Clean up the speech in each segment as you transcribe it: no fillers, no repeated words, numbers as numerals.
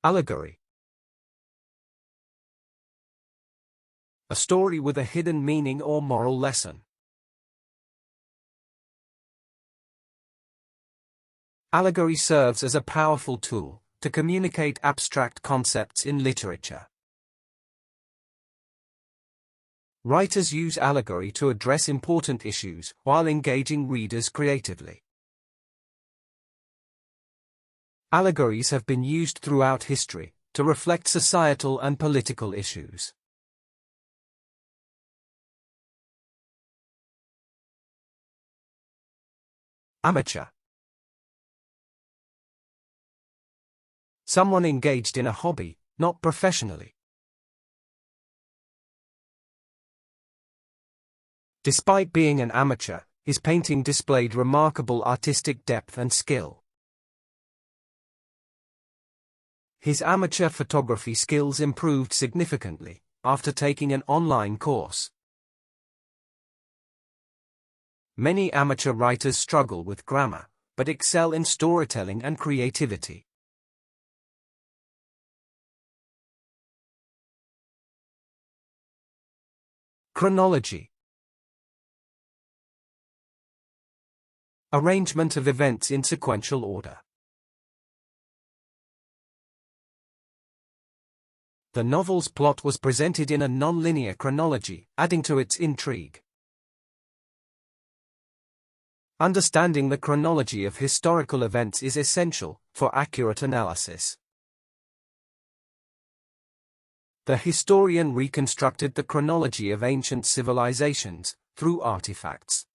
Allegory. A story with a hidden meaning or moral lesson. Allegory serves as a powerful tool to communicate abstract concepts in literature. Writers use allegory to address important issues while engaging readers creatively. Allegories have been used throughout history to reflect societal and political issues. Amateur. Someone engaged in a hobby, not professionally. Despite being an amateur, his painting displayed remarkable artistic depth and skill. His amateur photography skills improved significantly after taking an online course. Many amateur writers struggle with grammar, but excel in storytelling and creativity. Chronology. Arrangement of events in sequential order. The novel's plot was presented in a non-linear chronology, adding to its intrigue. Understanding the chronology of historical events is essential for accurate analysis. The historian reconstructed the chronology of ancient civilizations through artifacts.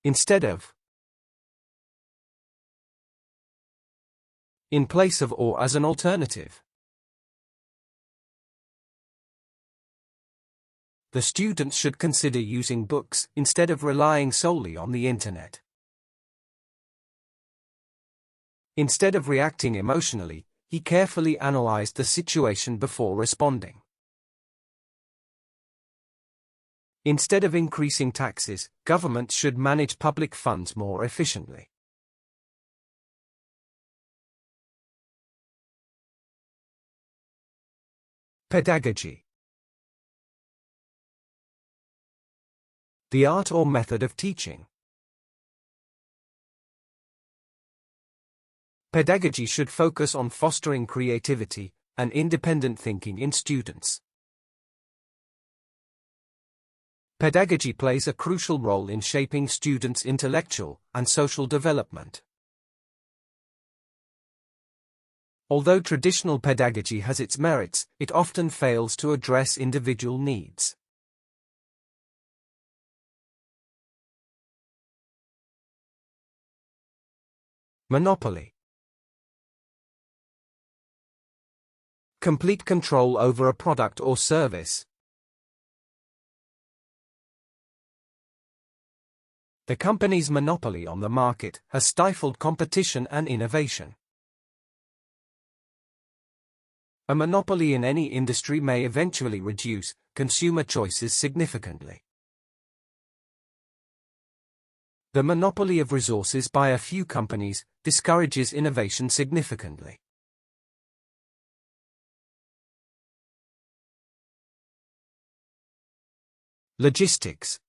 Instead of, in place of, or as an alternative. The students should consider using books instead of relying solely on the internet. Instead of reacting emotionally, he carefully analyzed the situation before responding. Instead of increasing taxes, governments should manage public funds more efficiently. Pedagogy. The art or method of teaching. Pedagogy should focus on fostering creativity and independent thinking in students. Pedagogy plays a crucial role in shaping students' intellectual and social development. Although traditional pedagogy has its merits, it often fails to address individual needs. Monopoly. Complete control over a product or service. The company's monopoly on the market has stifled competition and innovation. A monopoly in any industry may eventually reduce consumer choices significantly. The monopoly of resources by a few companies discourages innovation significantly. Logistics.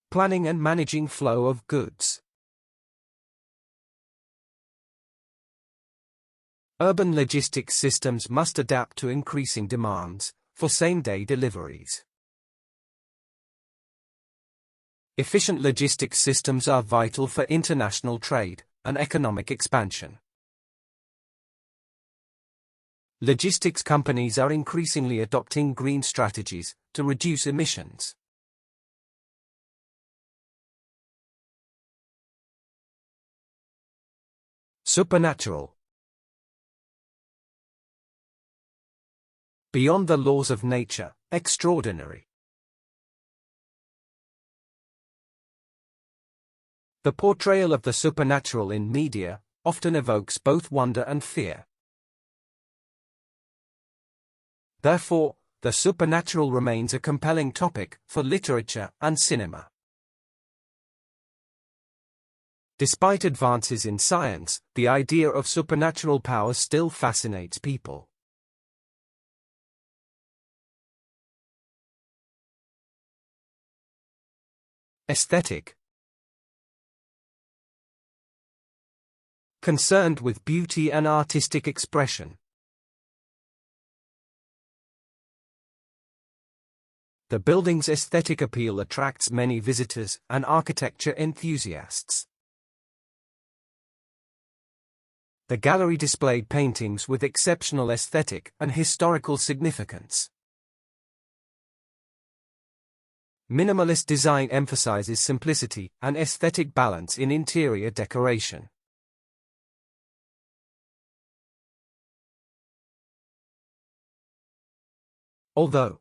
Planning and managing flow of goods. Urban logistics systems must adapt to increasing demands for same-day deliveries. Efficient logistics systems are vital for international trade and economic expansion. Logistics companies are increasingly adopting green strategies to reduce emissions. Supernatural. Beyond the laws of nature, extraordinary. The portrayal of the supernatural in media often evokes both wonder and fear. Therefore, the supernatural remains a compelling topic for literature and cinema. Despite advances in science, the idea of supernatural powers still fascinates people. Aesthetic. Concerned with beauty and artistic expression. The building's aesthetic appeal attracts many visitors and architecture enthusiasts. The gallery displayed paintings with exceptional aesthetic and historical significance. Minimalist design emphasizes simplicity and aesthetic balance in interior decoration. Although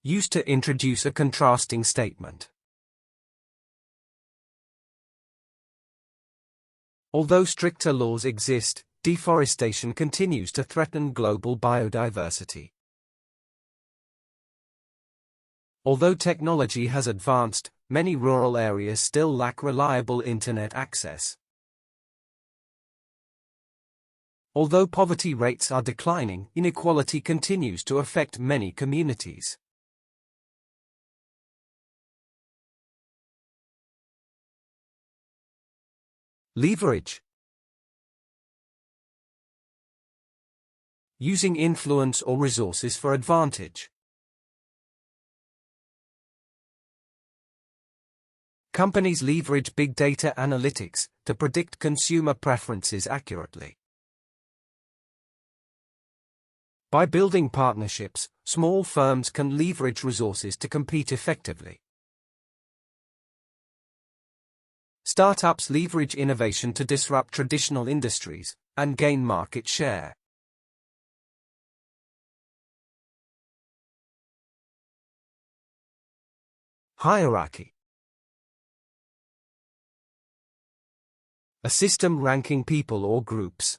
used to introduce a contrasting statement. Although stricter laws exist, deforestation continues to threaten global biodiversity. Although technology has advanced, many rural areas still lack reliable internet access. Although poverty rates are declining, inequality continues to affect many communities. Leverage. Using influence or resources for advantage. Companies leverage big data analytics to predict consumer preferences accurately. By building partnerships, small firms can leverage resources to compete effectively. Startups leverage innovation to disrupt traditional industries and gain market share. Hierarchy. A system ranking people or groups.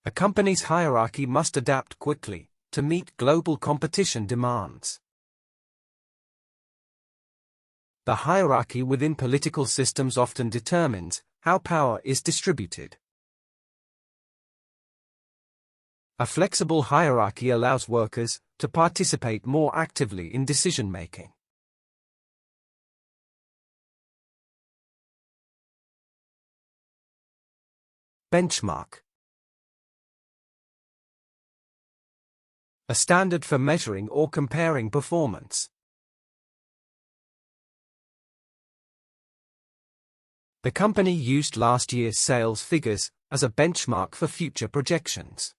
A company's hierarchy must adapt quickly to meet global competition demands. The hierarchy within political systems often determines how power is distributed. A flexible hierarchy allows workers to participate more actively in decision-making. Benchmark. A standard for measuring or comparing performance. The company used last year's sales figures as a benchmark for future projections.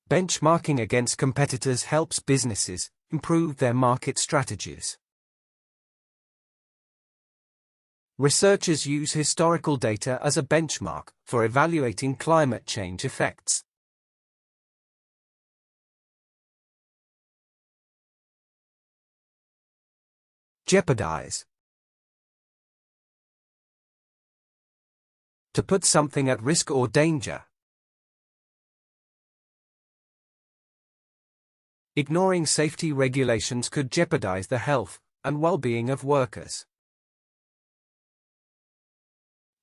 Benchmarking against competitors helps businesses improve their market strategies. Researchers use historical data as a benchmark for evaluating climate change effects. Jeopardize. To put something at risk or danger. Ignoring safety regulations could jeopardize the health and well-being of workers.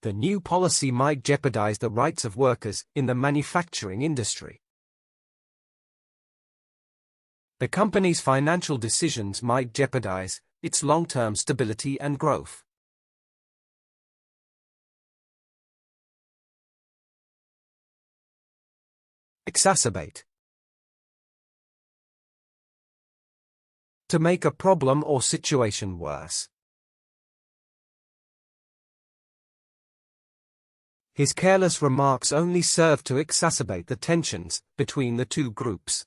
The new policy might jeopardize the rights of workers in the manufacturing industry. The company's financial decisions might jeopardize its long-term stability and growth. Exacerbate. To make a problem or situation worse. His careless remarks only serve to exacerbate the tensions between the two groups.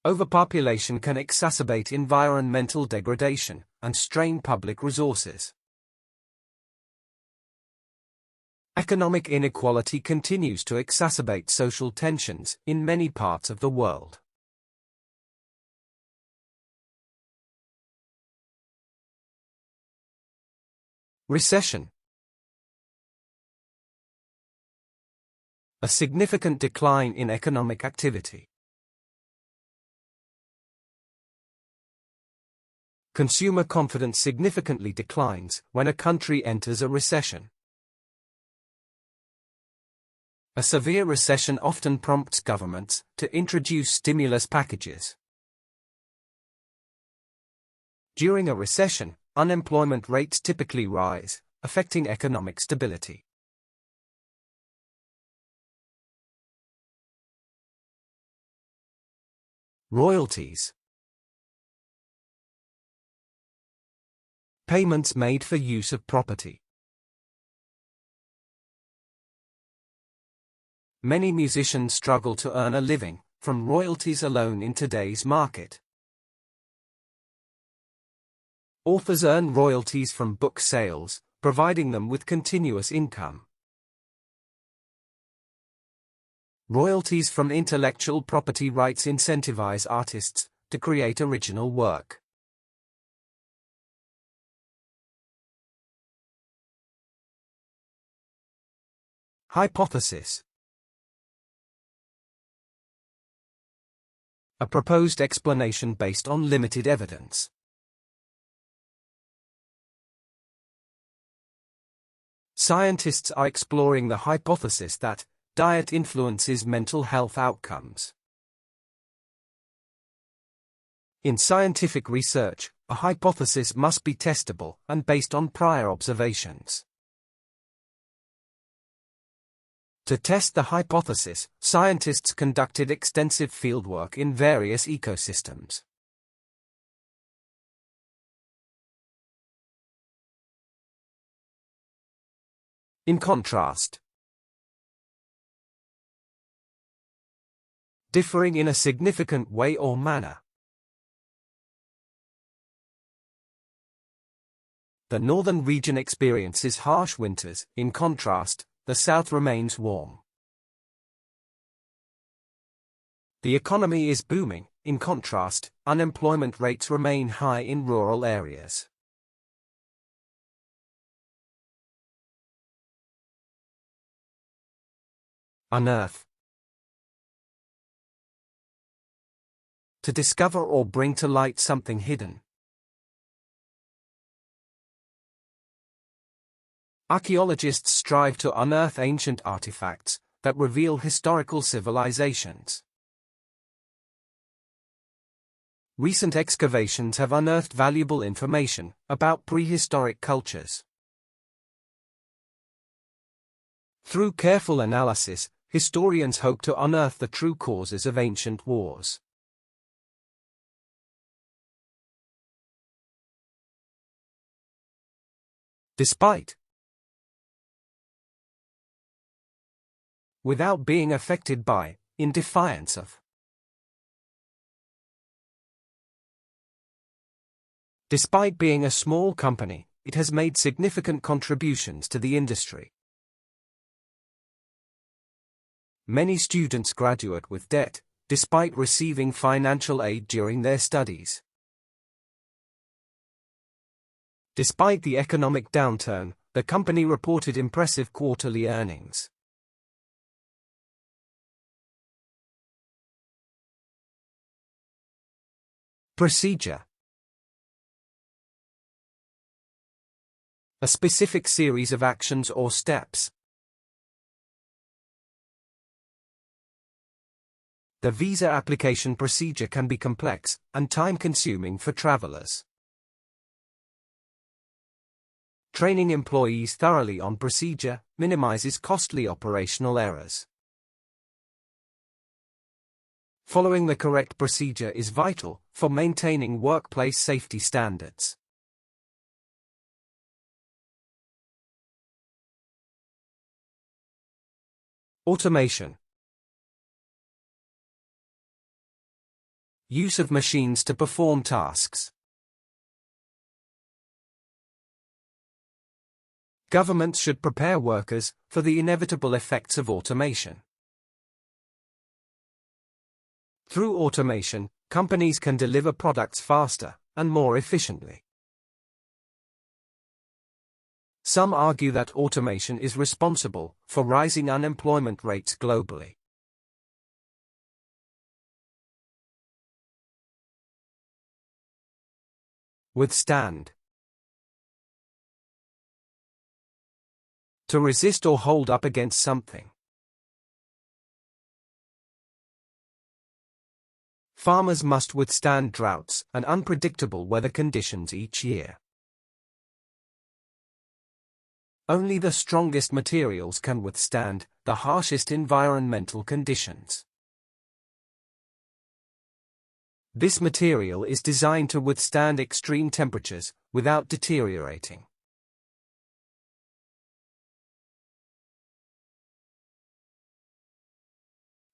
Overpopulation can exacerbate environmental degradation and strain public resources. Economic inequality continues to exacerbate social tensions in many parts of the world. Recession. A significant decline in economic activity. Consumer confidence significantly declines when a country enters a recession. A severe recession often prompts governments to introduce stimulus packages. During a recession, unemployment rates typically rise, affecting economic stability. Royalties. Payments made for use of property. Many musicians struggle to earn a living from royalties alone in today's market. Authors earn royalties from book sales, providing them with continuous income. Royalties from intellectual property rights incentivize artists to create original work. Hypothesis. A proposed explanation based on limited evidence. Scientists are exploring the hypothesis that diet influences mental health outcomes. In scientific research, a hypothesis must be testable and based on prior observations. To test the hypothesis, scientists conducted extensive fieldwork in various ecosystems. In contrast, differing in a significant way or manner. The northern region experiences harsh winters. In contrast, the south remains warm. The economy is booming. In contrast, unemployment rates remain high in rural areas. Unearth. To discover or bring to light something hidden. Archaeologists strive to unearth ancient artifacts that reveal historical civilizations. Recent excavations have unearthed valuable information about prehistoric cultures. Through careful analysis, historians hope to unearth the true causes of ancient wars. Despite. Without being affected by, in defiance of. Despite being a small company, it has made significant contributions to the industry. Many students graduate with debt, despite receiving financial aid during their studies. Despite the economic downturn, the company reported impressive quarterly earnings. Procedure. A specific series of actions or steps. The visa application procedure can be complex and time-consuming for travelers. Training employees thoroughly on procedure minimizes costly operational errors. Following the correct procedure is vital for maintaining workplace safety standards. Automation. Use of machines to perform tasks. Governments should prepare workers for the inevitable effects of automation. Through automation, companies can deliver products faster and more efficiently. Some argue that automation is responsible for rising unemployment rates globally. Withstand. To resist or hold up against something. Farmers must withstand droughts and unpredictable weather conditions each year. Only the strongest materials can withstand the harshest environmental conditions. This material is designed to withstand extreme temperatures without deteriorating.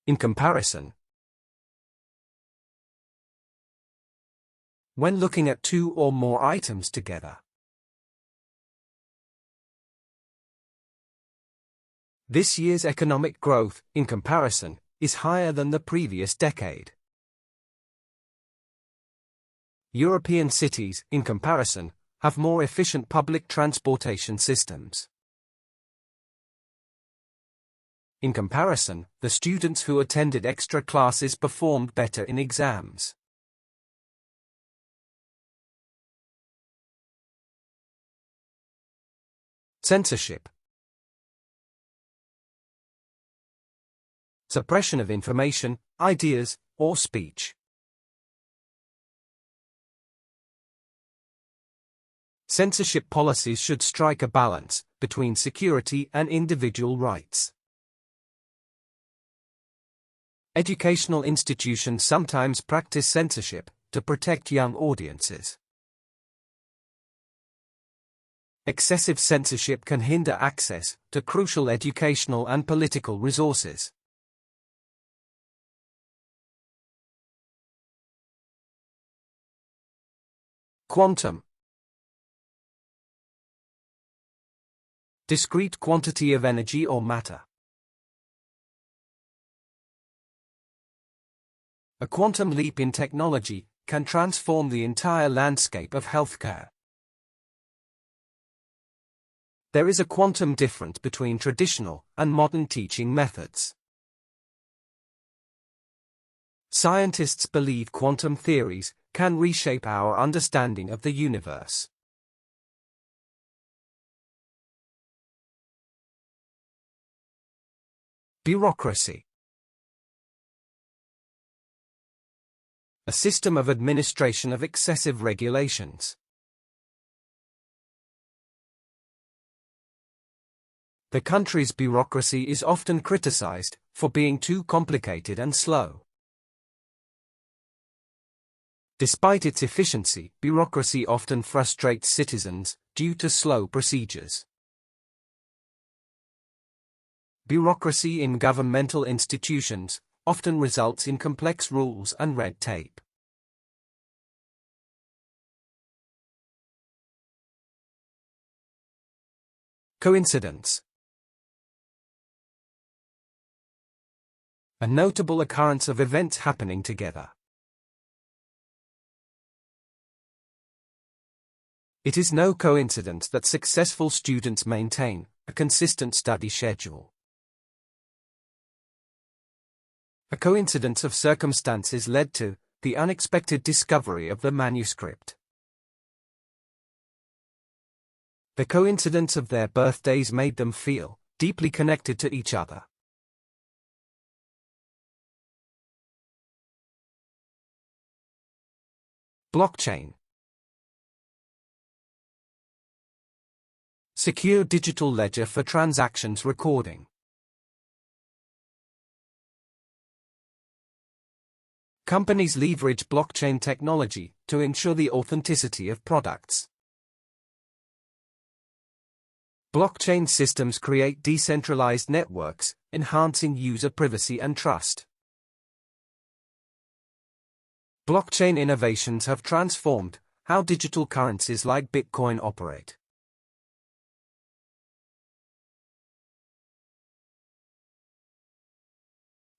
In comparison, when looking at two or more items together, this year's economic growth, in comparison, is higher than the previous decade. European cities, in comparison, have more efficient public transportation systems. In comparison, the students who attended extra classes performed better in exams. Censorship. Suppression of information, ideas, or speech. Censorship policies should strike a balance between security and individual rights. Educational institutions sometimes practice censorship to protect young audiences. Excessive censorship can hinder access to crucial educational and political resources. Quantum. Discrete quantity of energy or matter. A quantum leap in technology can transform the entire landscape of healthcare. There is a quantum difference between traditional and modern teaching methods. Scientists believe quantum theories can reshape our understanding of the universe. Bureaucracy. A system of administration of excessive regulations. The country's bureaucracy is often criticized for being too complicated and slow. Despite its efficiency, bureaucracy often frustrates citizens due to slow procedures. Bureaucracy in governmental institutions often results in complex rules and red tape. Coincidence. A notable occurrence of events happening together. It is no coincidence that successful students maintain a consistent study schedule. A coincidence of circumstances led to the unexpected discovery of the manuscript. The coincidence of their birthdays made them feel deeply connected to each other. Blockchain. Secure digital ledger for transactions recording. Companies leverage blockchain technology to ensure the authenticity of products. Blockchain systems create decentralized networks, enhancing user privacy and trust. Blockchain innovations have transformed how digital currencies like Bitcoin operate.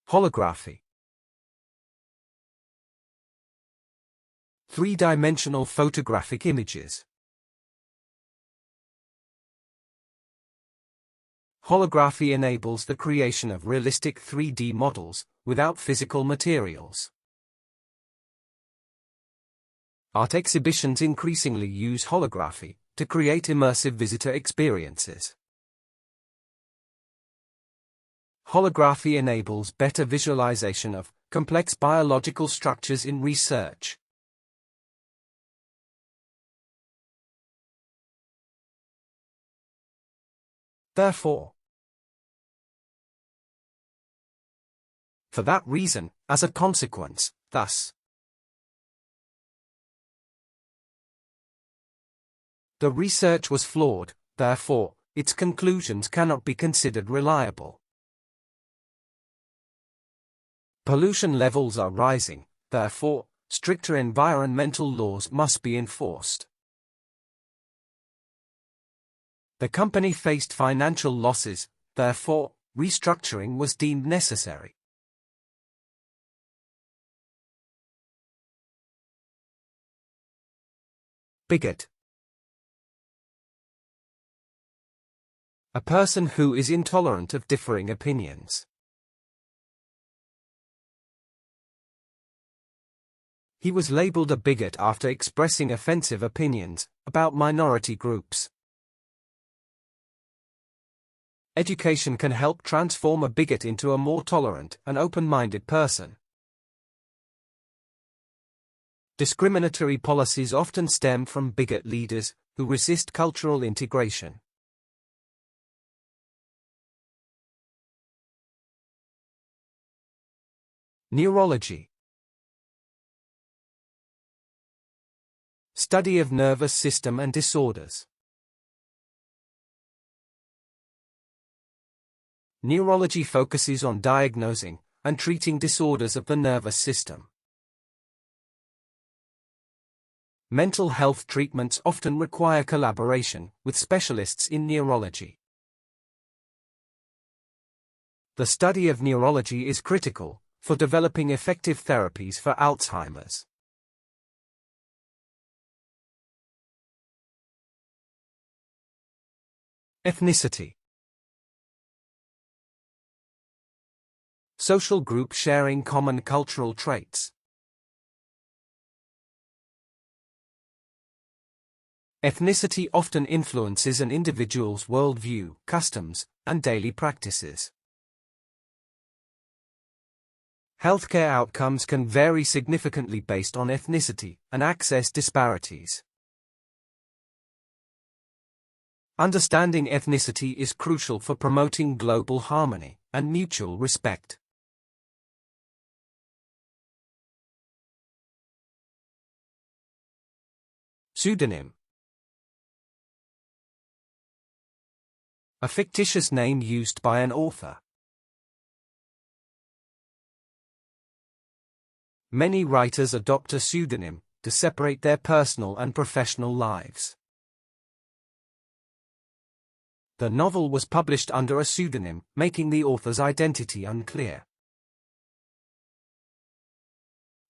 Holography. Three-dimensional photographic images. Holography enables the creation of realistic 3D models, without physical materials. Art exhibitions increasingly use holography to create immersive visitor experiences. Holography enables better visualization of complex biological structures in research. Therefore, for that reason, as a consequence, thus, the research was flawed, therefore, its conclusions cannot be considered reliable. Pollution levels are rising, therefore, stricter environmental laws must be enforced. The company faced financial losses, therefore, restructuring was deemed necessary. Bigot. A person who is intolerant of differing opinions. He was labeled a bigot after expressing offensive opinions about minority groups. Education can help transform a bigot into a more tolerant and open-minded person. Discriminatory policies often stem from bigot leaders who resist cultural integration. Neurology. Study of nervous system and disorders. Neurology focuses on diagnosing and treating disorders of the nervous system. Mental health treatments often require collaboration with specialists in neurology. The study of neurology is critical for developing effective therapies for Alzheimer's. Ethnicity. Social group sharing common cultural traits. Ethnicity often influences an individual's worldview, customs, and daily practices. Healthcare outcomes can vary significantly based on ethnicity and access disparities. Understanding ethnicity is crucial for promoting global harmony and mutual respect. Pseudonym. A fictitious name used by an author. Many writers adopt a pseudonym to separate their personal and professional lives. The novel was published under a pseudonym, making the author's identity unclear.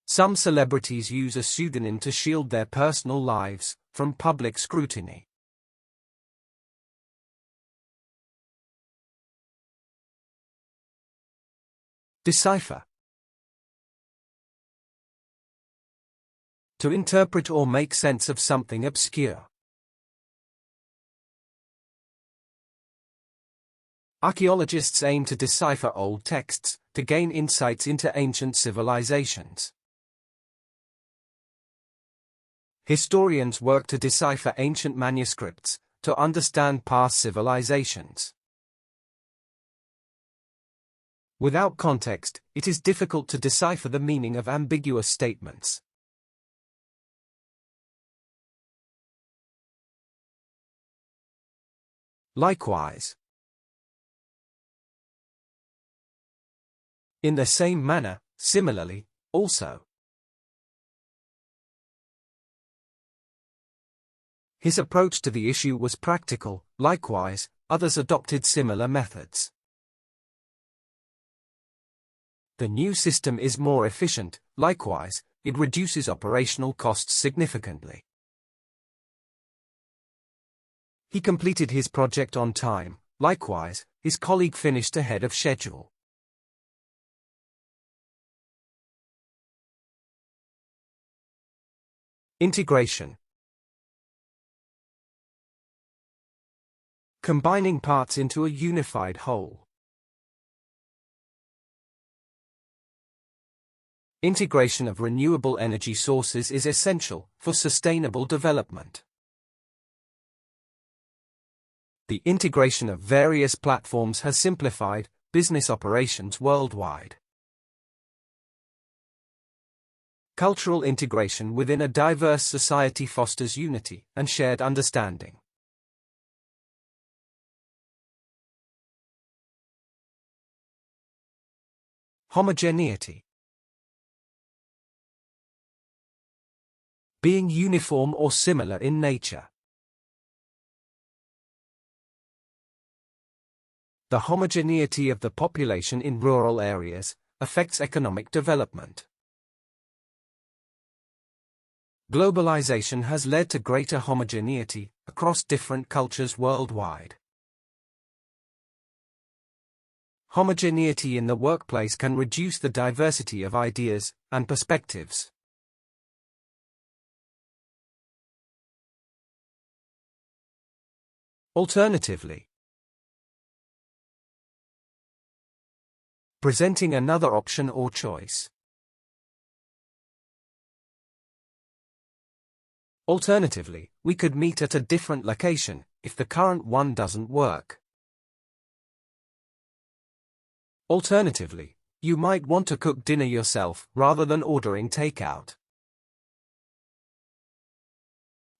Some celebrities use a pseudonym to shield their personal lives from public scrutiny. Decipher. To interpret or make sense of something obscure. Archaeologists aim to decipher old texts to gain insights into ancient civilizations. Historians work to decipher ancient manuscripts to understand past civilizations. Without context, it is difficult to decipher the meaning of ambiguous statements. Likewise. In the same manner, similarly, also. His approach to the issue was practical, likewise, others adopted similar methods. The new system is more efficient, likewise, it reduces operational costs significantly. He completed his project on time, likewise, his colleague finished ahead of schedule. Integration. Combining parts into a unified whole. Integration of renewable energy sources is essential for sustainable development. The integration of various platforms has simplified business operations worldwide. Cultural integration within a diverse society fosters unity and shared understanding. Homogeneity. Being uniform or similar in nature. The homogeneity of the population in rural areas affects economic development. Globalization has led to greater homogeneity across different cultures worldwide. Homogeneity in the workplace can reduce the diversity of ideas and perspectives. Alternatively, presenting another option or choice. Alternatively, we could meet at a different location if the current one doesn't work. Alternatively, you might want to cook dinner yourself rather than ordering takeout.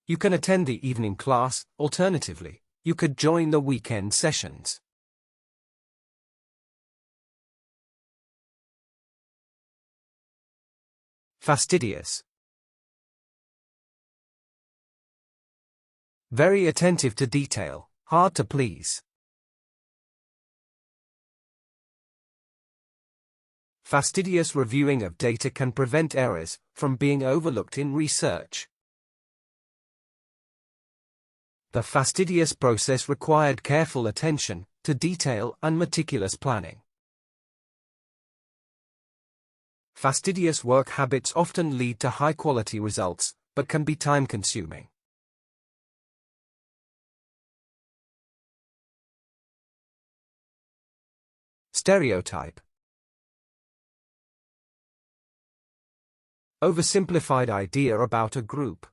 You can attend the evening class. Alternatively, you could join the weekend sessions. Fastidious. Very attentive to detail, hard to please. Fastidious reviewing of data can prevent errors from being overlooked in research. The fastidious process required careful attention to detail and meticulous planning. Fastidious work habits often lead to high-quality results, but can be time-consuming. Stereotype. Oversimplified idea about a group.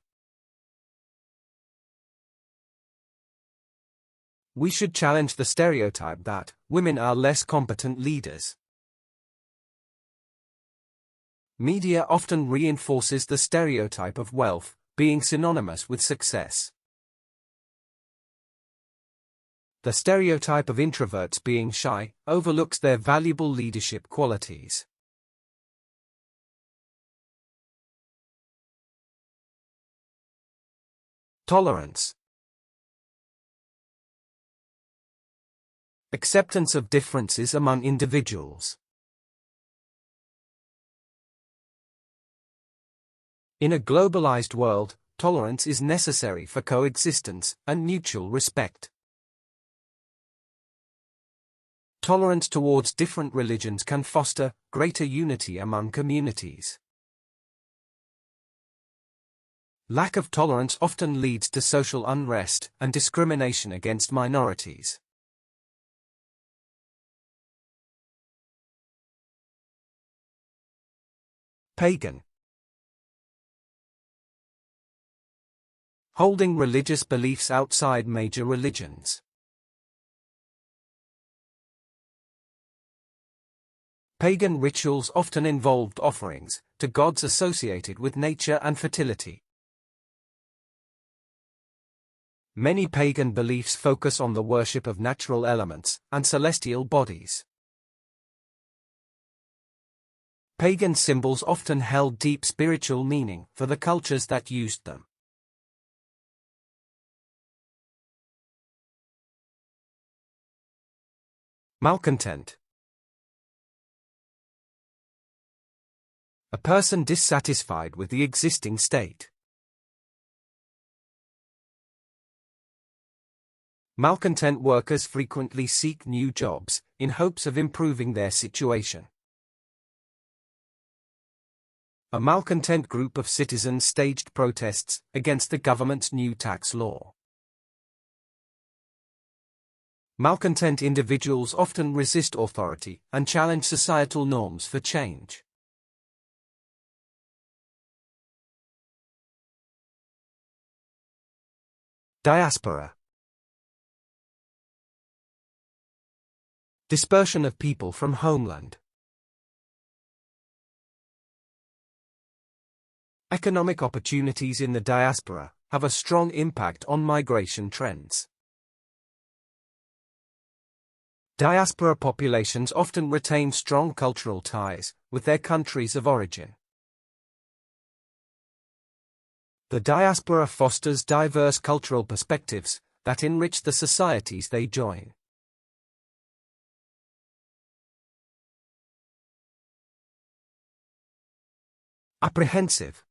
We should challenge the stereotype that women are less competent leaders. Media often reinforces the stereotype of wealth being synonymous with success. The stereotype of introverts being shy overlooks their valuable leadership qualities. Tolerance. Acceptance of differences among individuals. In a globalized world, tolerance is necessary for coexistence and mutual respect. Tolerance towards different religions can foster greater unity among communities. Lack of tolerance often leads to social unrest and discrimination against minorities. Pagan. Holding religious beliefs outside major religions. Pagan rituals often involved offerings to gods associated with nature and fertility. Many pagan beliefs focus on the worship of natural elements and celestial bodies. Pagan symbols often held deep spiritual meaning for the cultures that used them. Malcontent. A person dissatisfied with the existing state. Malcontent workers frequently seek new jobs in hopes of improving their situation. A malcontent group of citizens staged protests against the government's new tax law. Malcontent individuals often resist authority and challenge societal norms for change. Diaspora. Dispersion of people from homeland. Economic opportunities in the diaspora have a strong impact on migration trends. Diaspora populations often retain strong cultural ties with their countries of origin. The diaspora fosters diverse cultural perspectives that enrich the societies they join. Apprehensive.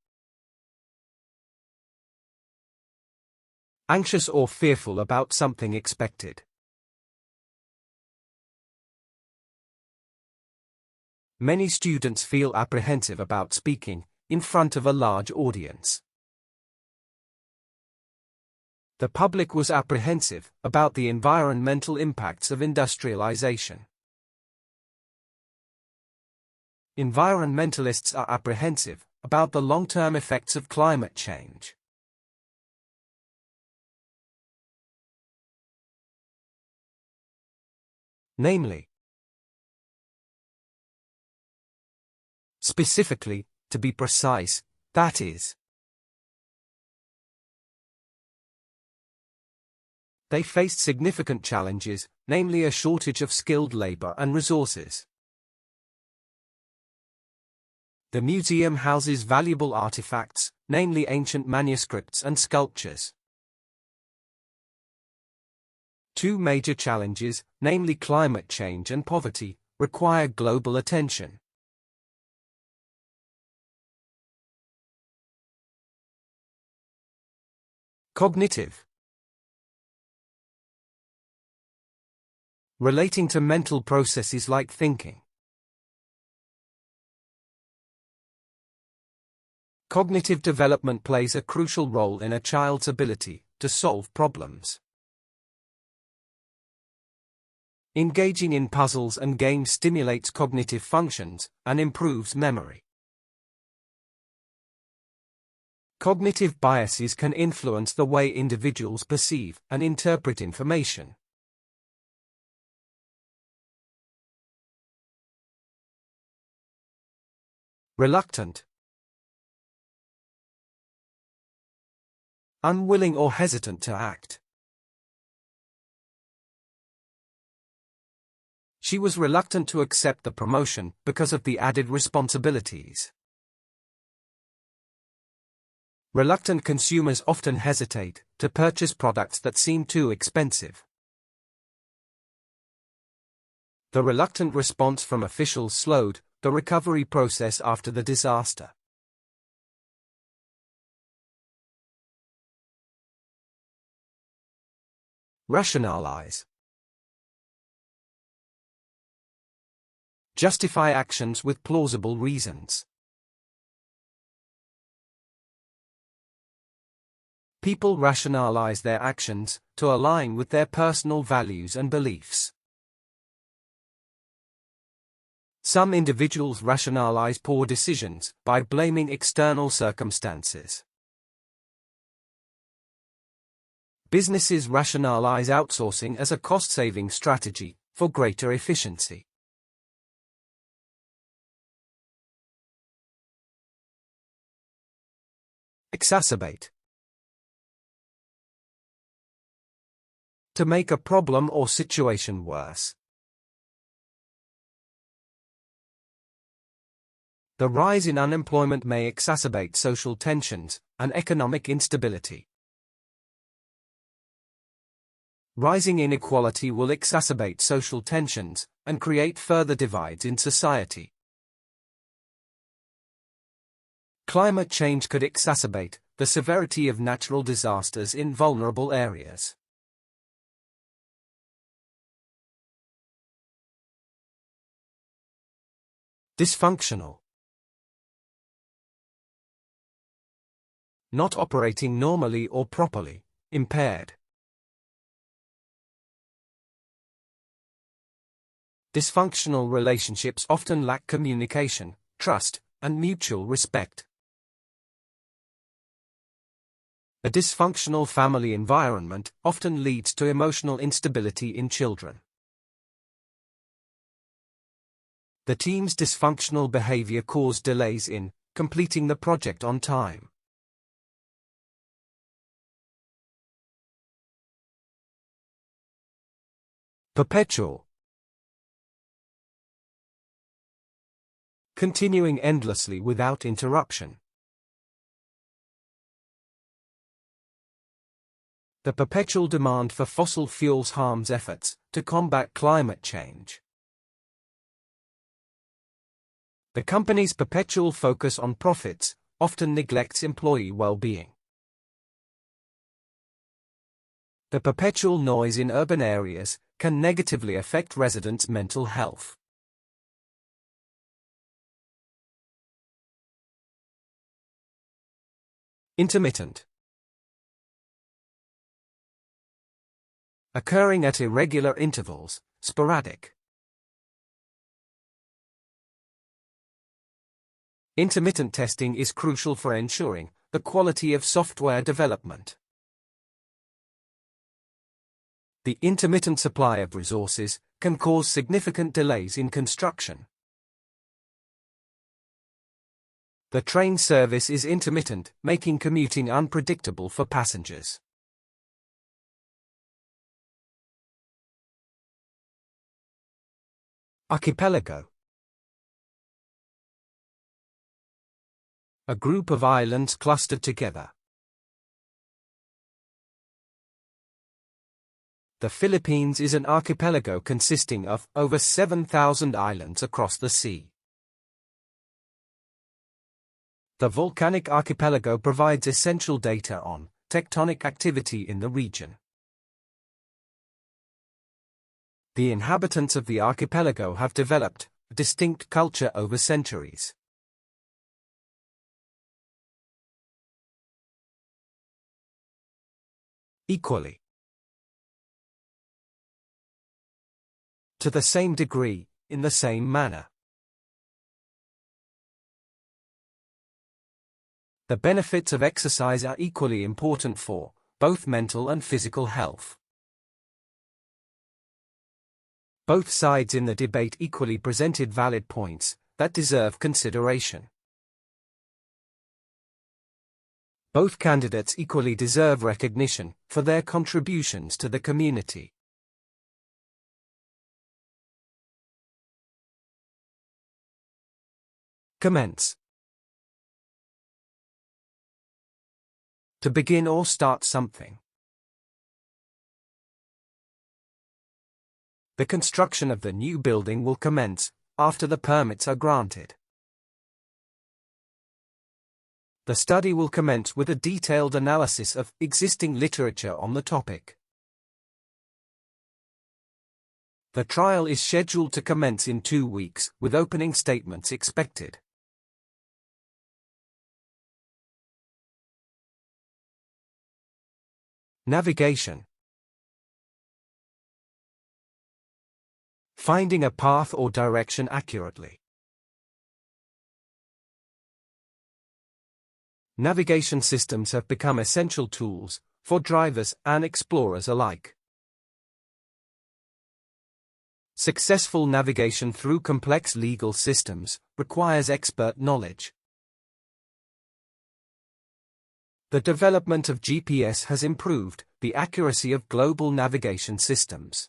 Anxious or fearful about something expected. Many students feel apprehensive about speaking in front of a large audience. The public was apprehensive about the environmental impacts of industrialization. Environmentalists are apprehensive about the long-term effects of climate change. Namely, specifically, to be precise, that is, they faced significant challenges, namely a shortage of skilled labor and resources. The museum houses valuable artifacts, namely ancient manuscripts and sculptures. Two major challenges, namely climate change and poverty, require global attention. Cognitive. Relating to mental processes like thinking. Cognitive development plays a crucial role in a child's ability to solve problems. Engaging in puzzles and games stimulates cognitive functions and improves memory. Cognitive biases can influence the way individuals perceive and interpret information. Reluctant. Unwilling or hesitant to act. She was reluctant to accept the promotion because of the added responsibilities. Reluctant consumers often hesitate to purchase products that seem too expensive. The reluctant response from officials slowed the recovery process after the disaster. Rationalize. Justify actions with plausible reasons. People rationalize their actions to align with their personal values and beliefs. Some individuals rationalize poor decisions by blaming external circumstances. Businesses rationalize outsourcing as a cost-saving strategy for greater efficiency. Exacerbate. To make a problem or situation worse. The rise in unemployment may exacerbate social tensions and economic instability. Rising inequality will exacerbate social tensions and create further divides in society. Climate change could exacerbate the severity of natural disasters in vulnerable areas. Dysfunctional. Not operating normally or properly, impaired. Dysfunctional relationships often lack communication, trust, and mutual respect. A dysfunctional family environment often leads to emotional instability in children. The team's dysfunctional behavior caused delays in completing the project on time. Perpetual. Continuing endlessly without interruption. The perpetual demand for fossil fuels harms efforts to combat climate change. The company's perpetual focus on profits often neglects employee well-being. The perpetual noise in urban areas can negatively affect residents' mental health. Intermittent. Occurring at irregular intervals, sporadic. Intermittent testing is crucial for ensuring the quality of software development. The intermittent supply of resources can cause significant delays in construction. The train service is intermittent, making commuting unpredictable for passengers. Archipelago. A group of islands clustered together. The Philippines is an archipelago consisting of over 7,000 islands across the sea. The volcanic archipelago provides essential data on tectonic activity in the region. The inhabitants of the archipelago have developed a distinct culture over centuries. Equally. To the same degree, in the same manner. The benefits of exercise are equally important for both mental and physical health. Both sides in the debate equally presented valid points that deserve consideration. Both candidates equally deserve recognition for their contributions to the community. Commence. To begin or start something. The construction of the new building will commence after the permits are granted. The study will commence with a detailed analysis of existing literature on the topic. The trial is scheduled to commence in 2 weeks, with opening statements expected. Navigation. Finding a path or direction accurately. Navigation systems have become essential tools for drivers and explorers alike. Successful navigation through complex legal systems requires expert knowledge. The development of GPS has improved the accuracy of global navigation systems.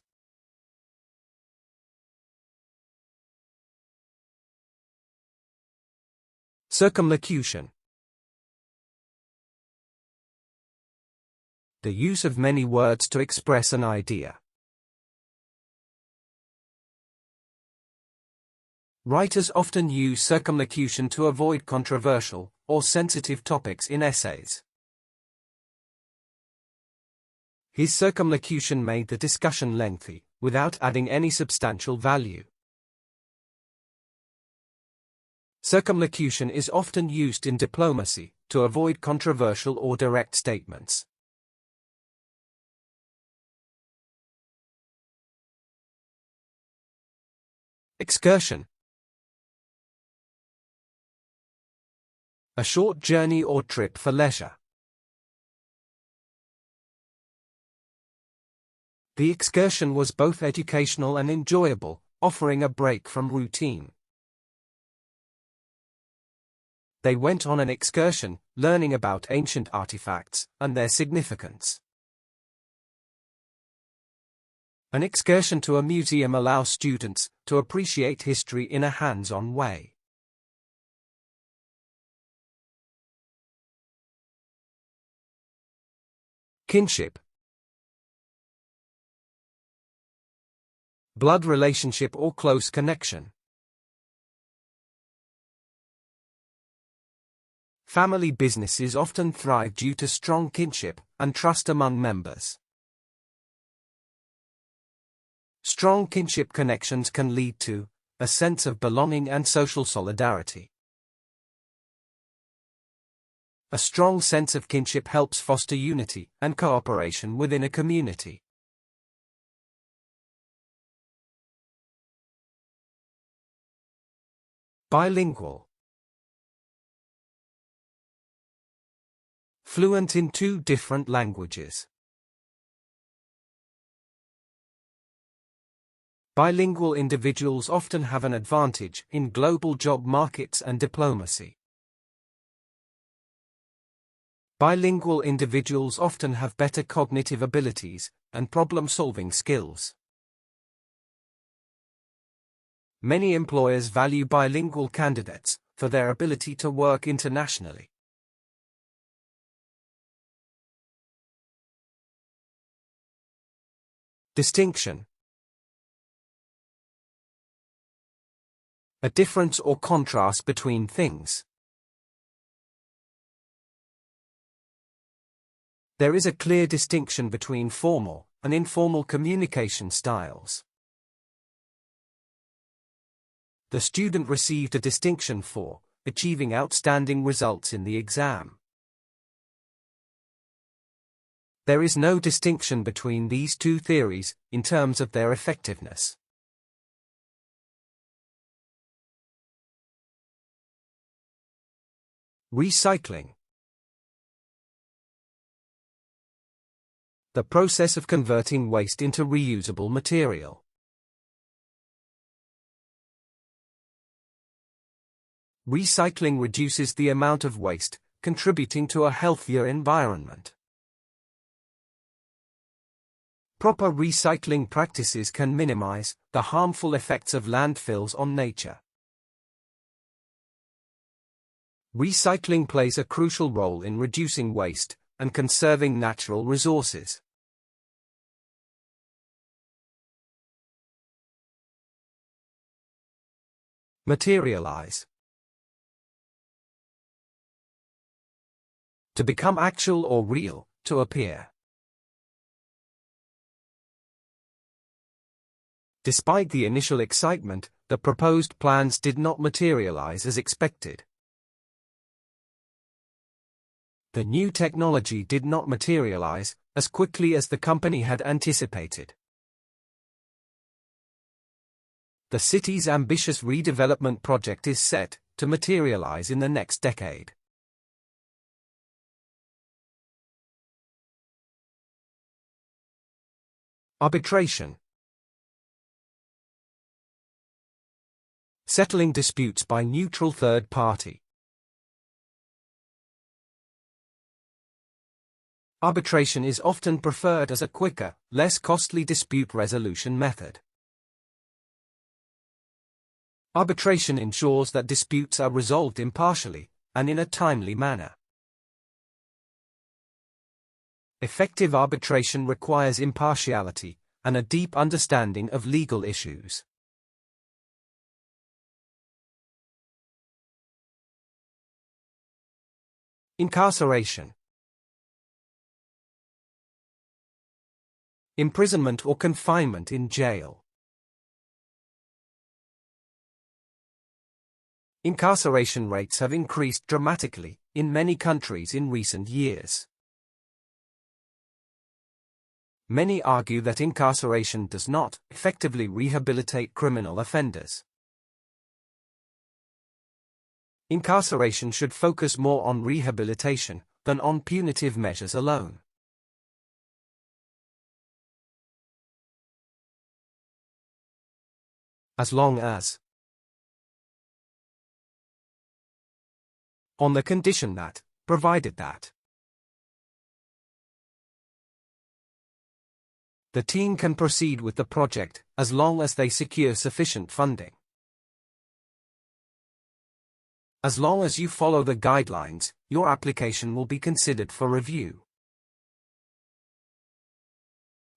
Circumlocution. The use of many words to express an idea. Writers often use circumlocution to avoid controversial or sensitive topics in essays. His circumlocution made the discussion lengthy, without adding any substantial value. Circumlocution is often used in diplomacy to avoid controversial or direct statements. Excursion. A short journey or trip for leisure. The excursion was both educational and enjoyable, offering a break from routine. They went on an excursion, learning about ancient artifacts and their significance. An excursion to a museum allows students to appreciate history in a hands-on way. Kinship. Blood relationship or close connection. Family businesses often thrive due to strong kinship and trust among members. Strong kinship connections can lead to a sense of belonging and social solidarity. A strong sense of kinship helps foster unity and cooperation within a community. Bilingual. Fluent in 2 different languages. Bilingual individuals often have an advantage in global job markets and diplomacy. Bilingual individuals often have better cognitive abilities and problem-solving skills. Many employers value bilingual candidates for their ability to work internationally. Distinction. A difference or contrast between things. There is a clear distinction between formal and informal communication styles. The student received a distinction for achieving outstanding results in the exam. There is no distinction between these 2 theories in terms of their effectiveness. Recycling. The process of converting waste into reusable material. Recycling reduces the amount of waste, contributing to a healthier environment. Proper recycling practices can minimize the harmful effects of landfills on nature. Recycling plays a crucial role in reducing waste and conserving natural resources. Materialize. To become actual or real, to appear. Despite the initial excitement, the proposed plans did not materialize as expected. The new technology did not materialize as quickly as the company had anticipated. The city's ambitious redevelopment project is set to materialize in the next decade. Arbitration. Settling disputes by neutral third party. Arbitration is often preferred as a quicker, less costly dispute resolution method. Arbitration ensures that disputes are resolved impartially and in a timely manner. Effective arbitration requires impartiality and a deep understanding of legal issues. Incarceration. Imprisonment or confinement in jail. Incarceration rates have increased dramatically in many countries in recent years. Many argue that incarceration does not effectively rehabilitate criminal offenders. Incarceration should focus more on rehabilitation than on punitive measures alone. As long as, on the condition that, provided that, the team can proceed with the project as long as they secure sufficient funding. As long as you follow the guidelines, your application will be considered for review.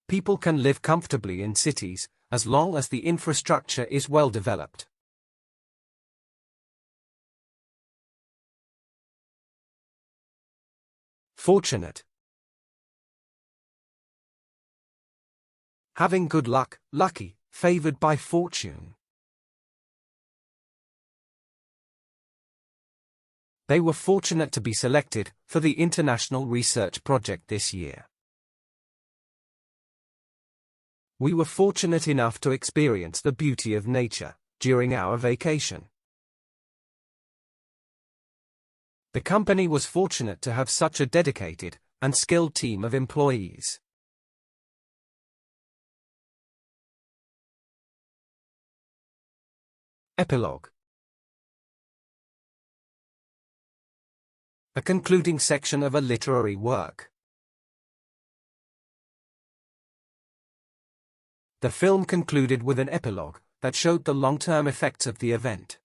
People can live comfortably in cities as long as the infrastructure is well developed. Fortunate. Having good luck, lucky, favored by fortune. They were fortunate to be selected for the international research project this year. We were fortunate enough to experience the beauty of nature during our vacation. The company was fortunate to have such a dedicated and skilled team of employees. Epilogue. A concluding section of a literary work. The film concluded with an epilogue that showed the long-term effects of the event.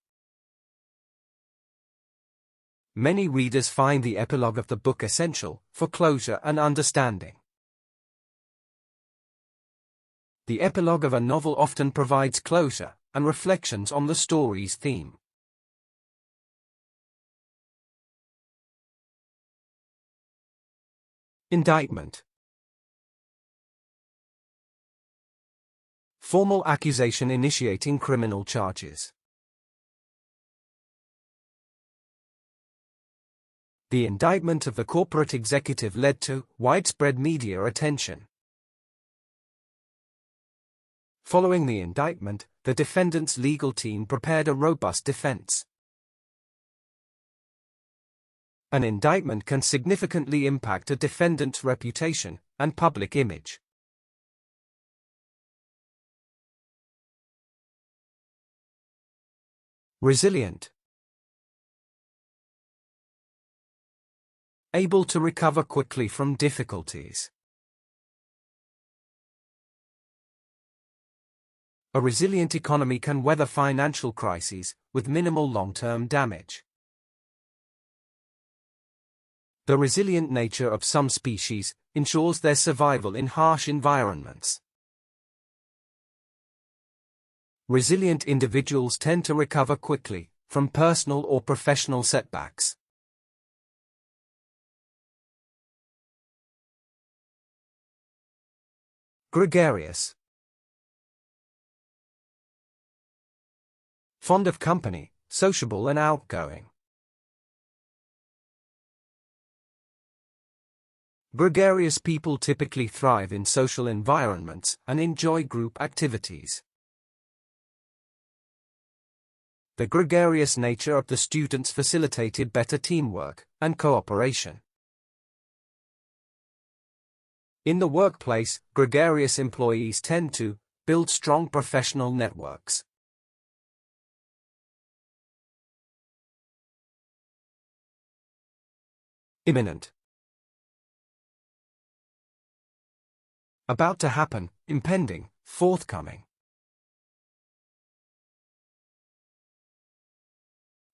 Many readers find the epilogue of the book essential for closure and understanding. The epilogue of a novel often provides closure and reflections on the story's theme. Indictment. Formal accusation initiating criminal charges. The indictment of the corporate executive led to widespread media attention. Following the indictment, the defendant's legal team prepared a robust defense. An indictment can significantly impact a defendant's reputation and public image. Resilient. Able to recover quickly from difficulties. A resilient economy can weather financial crises with minimal long-term damage. The resilient nature of some species ensures their survival in harsh environments. Resilient individuals tend to recover quickly from personal or professional setbacks. Gregarious. Fond of company, sociable and outgoing. Gregarious people typically thrive in social environments and enjoy group activities. The gregarious nature of the students facilitated better teamwork and cooperation. In the workplace, gregarious employees tend to build strong professional networks. Imminent. About to happen, impending, forthcoming.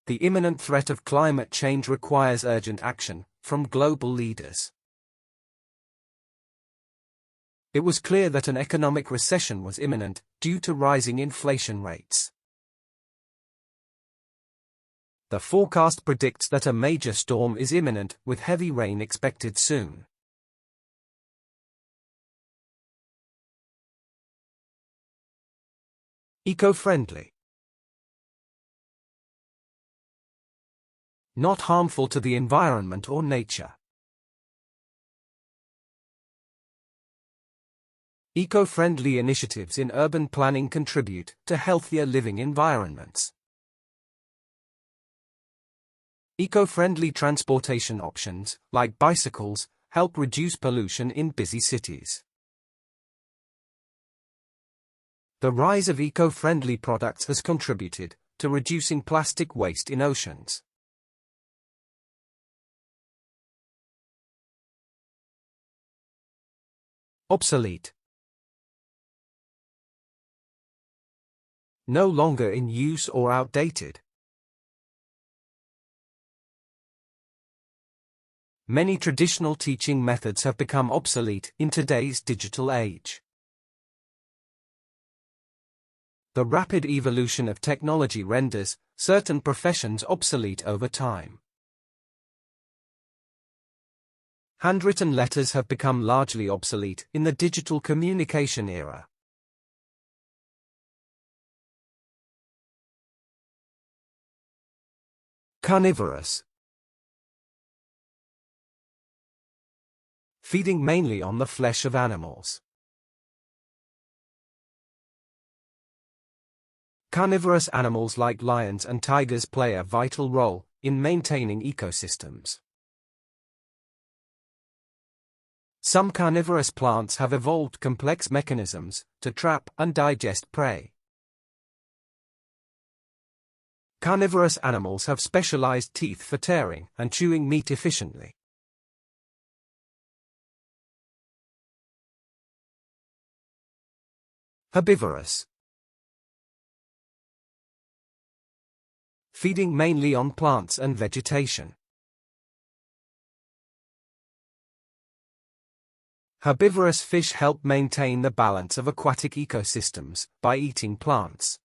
The imminent threat of climate change requires urgent action from global leaders. It was clear that an economic recession was imminent due to rising inflation rates. The forecast predicts that a major storm is imminent with heavy rain expected soon. Eco-friendly. Not harmful to the environment or nature. Eco-friendly initiatives in urban planning contribute to healthier living environments. Eco-friendly transportation options, like bicycles, help reduce pollution in busy cities. The rise of eco-friendly products has contributed to reducing plastic waste in oceans. Obsolete. No longer in use or outdated. Many traditional teaching methods have become obsolete in today's digital age. The rapid evolution of technology renders certain professions obsolete over time. Handwritten letters have become largely obsolete in the digital communication era. Carnivorous. Feeding mainly on the flesh of animals. Carnivorous animals like lions and tigers play a vital role in maintaining ecosystems. Some carnivorous plants have evolved complex mechanisms to trap and digest prey. Carnivorous animals have specialized teeth for tearing and chewing meat efficiently. Herbivorous. Feeding mainly on plants and vegetation. Herbivorous fish help maintain the balance of aquatic ecosystems by eating plants.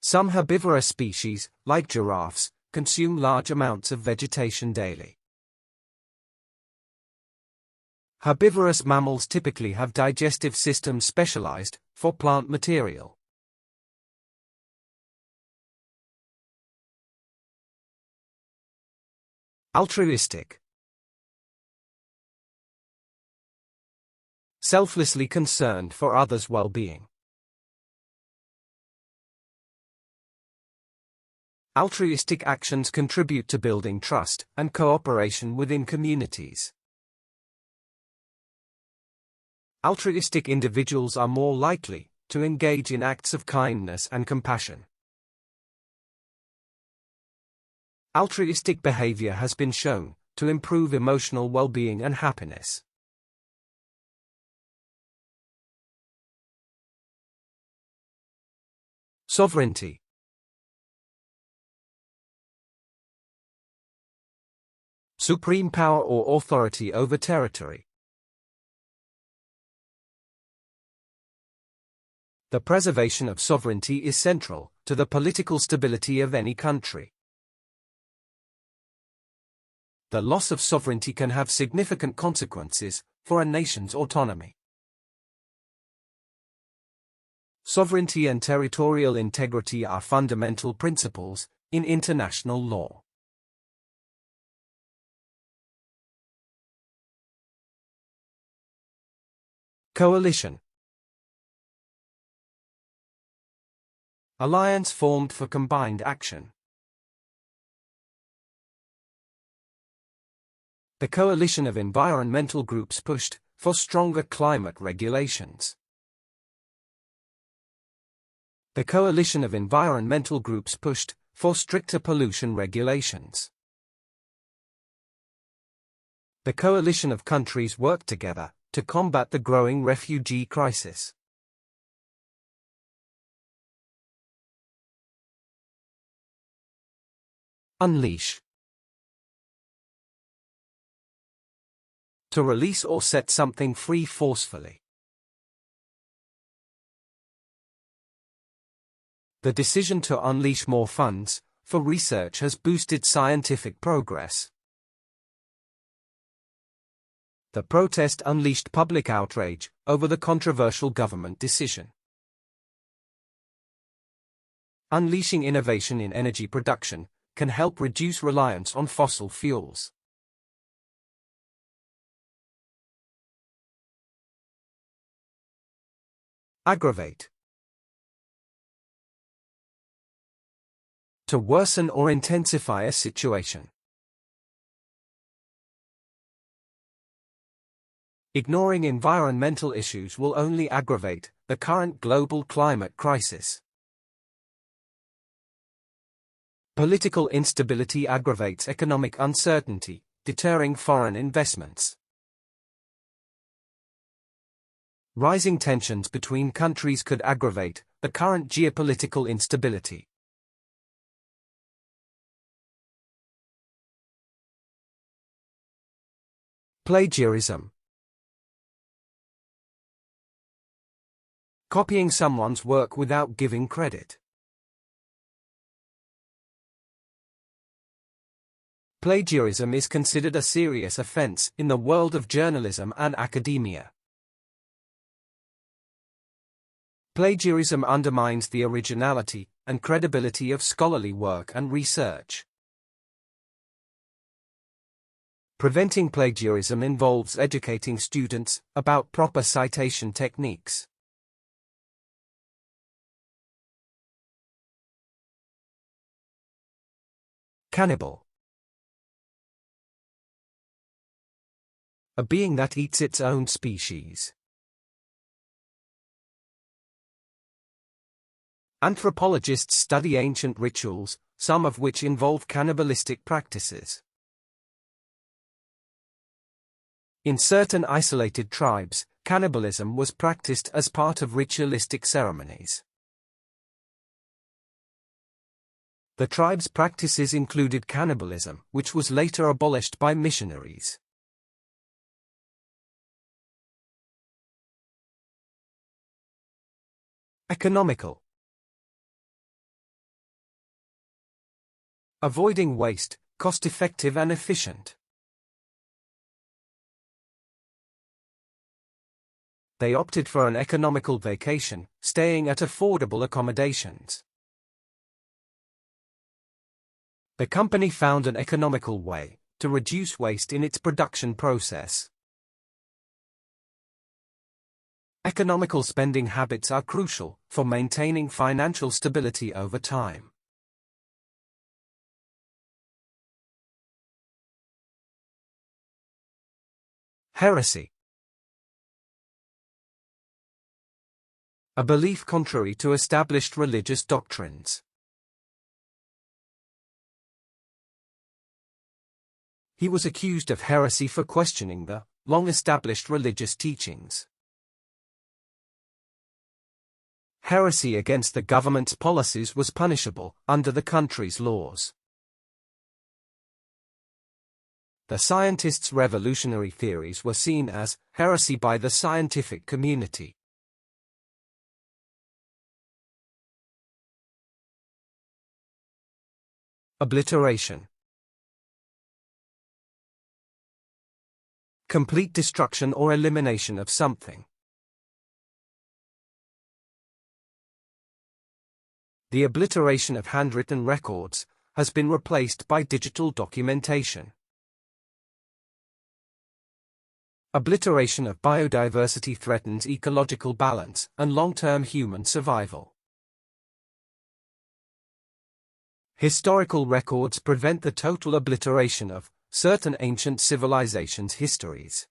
Some herbivorous species, like giraffes, consume large amounts of vegetation daily. Herbivorous mammals typically have digestive systems specialized for plant material. Altruistic. Selflessly concerned for others' well-being. Altruistic actions contribute to building trust and cooperation within communities. Altruistic individuals are more likely to engage in acts of kindness and compassion. Altruistic behavior has been shown to improve emotional well-being and happiness. Sovereignty. Supreme power or authority over territory. The preservation of sovereignty is central to the political stability of any country. The loss of sovereignty can have significant consequences for a nation's autonomy. Sovereignty and territorial integrity are fundamental principles in international law. Coalition. Alliance formed for combined action. The coalition of environmental groups pushed for stronger climate regulations. The coalition of environmental groups pushed for stricter pollution regulations. The coalition of countries worked together to combat the growing refugee crisis. Unleash. To release or set something free forcefully. The decision to unleash more funds for research has boosted scientific progress. The protest unleashed public outrage over the controversial government decision. Unleashing innovation in energy production can help reduce reliance on fossil fuels. Aggravate. To worsen or intensify a situation. Ignoring environmental issues will only aggravate the current global climate crisis. Political instability aggravates economic uncertainty, deterring foreign investments. Rising tensions between countries could aggravate the current geopolitical instability. Plagiarism. Copying someone's work without giving credit. Plagiarism is considered a serious offense in the world of journalism and academia. Plagiarism undermines the originality and credibility of scholarly work and research. Preventing plagiarism involves educating students about proper citation techniques. Cannibal. A being that eats its own species. Anthropologists study ancient rituals, some of which involve cannibalistic practices. In certain isolated tribes, cannibalism was practiced as part of ritualistic ceremonies. The tribe's practices included cannibalism, which was later abolished by missionaries. Economical. Avoiding waste, cost-effective and efficient. They opted for an economical vacation, staying at affordable accommodations. The company found an economical way to reduce waste in its production process. Economical spending habits are crucial for maintaining financial stability over time. Heresy. A belief contrary to established religious doctrines. He was accused of heresy for questioning the long-established religious teachings. Heresy against the government's policies was punishable under the country's laws. The scientists' revolutionary theories were seen as heresy by the scientific community. Obliteration. Complete destruction or elimination of something. The obliteration of handwritten records has been replaced by digital documentation. Obliteration of biodiversity threatens ecological balance and long-term human survival. Historical records prevent the total obliteration of certain ancient civilizations' histories.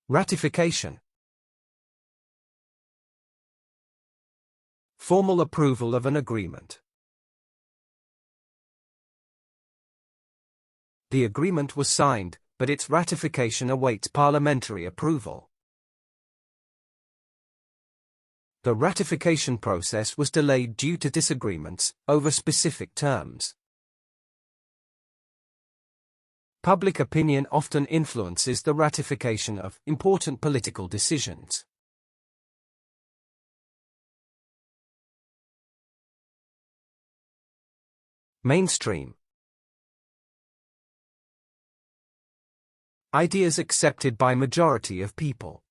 Ratification. Formal approval of an agreement. The agreement was signed, but its ratification awaits parliamentary approval. The ratification process was delayed due to disagreements over specific terms. Public opinion often influences the ratification of important political decisions. Mainstream. Ideas accepted by majority of people.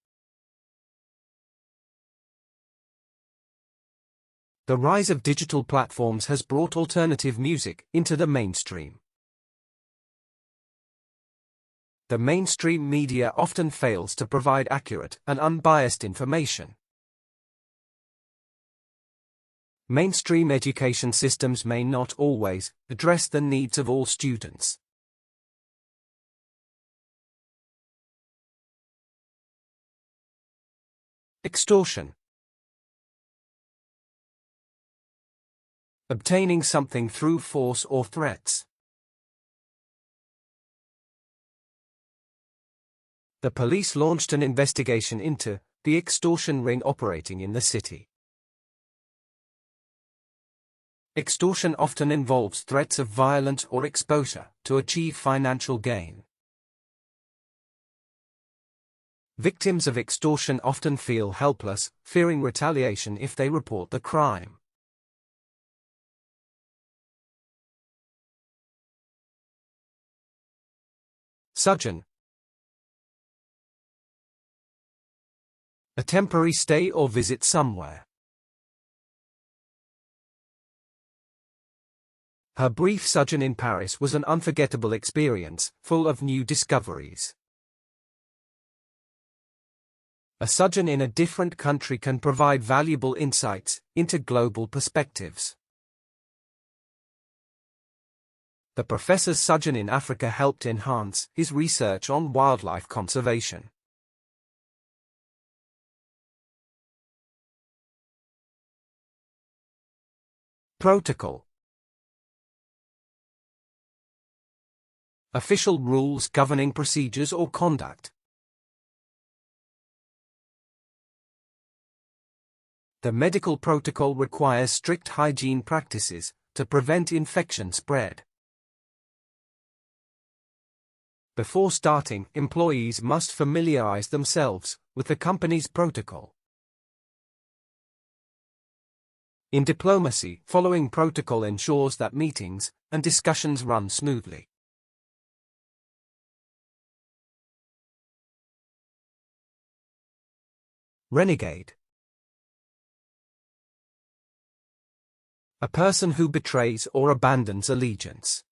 The rise of digital platforms has brought alternative music into the mainstream. The mainstream media often fails to provide accurate and unbiased information. Mainstream education systems may not always address the needs of all students. Extortion. Obtaining something through force or threats. The police launched an investigation into the extortion ring operating in the city. Extortion often involves threats of violence or exposure to achieve financial gain. Victims of extortion often feel helpless, fearing retaliation if they report the crime. Sojourn. A temporary stay or visit somewhere. Her brief sojourn in Paris was an unforgettable experience, full of new discoveries. A sojourn in a different country can provide valuable insights into global perspectives. The professor's sojourn in Africa helped enhance his research on wildlife conservation. Protocol. Official rules governing procedures or conduct. The medical protocol requires strict hygiene practices to prevent infection spread. Before starting, employees must familiarize themselves with the company's protocol. In diplomacy, following protocol ensures that meetings and discussions run smoothly. Renegade. A person who betrays or abandons allegiance.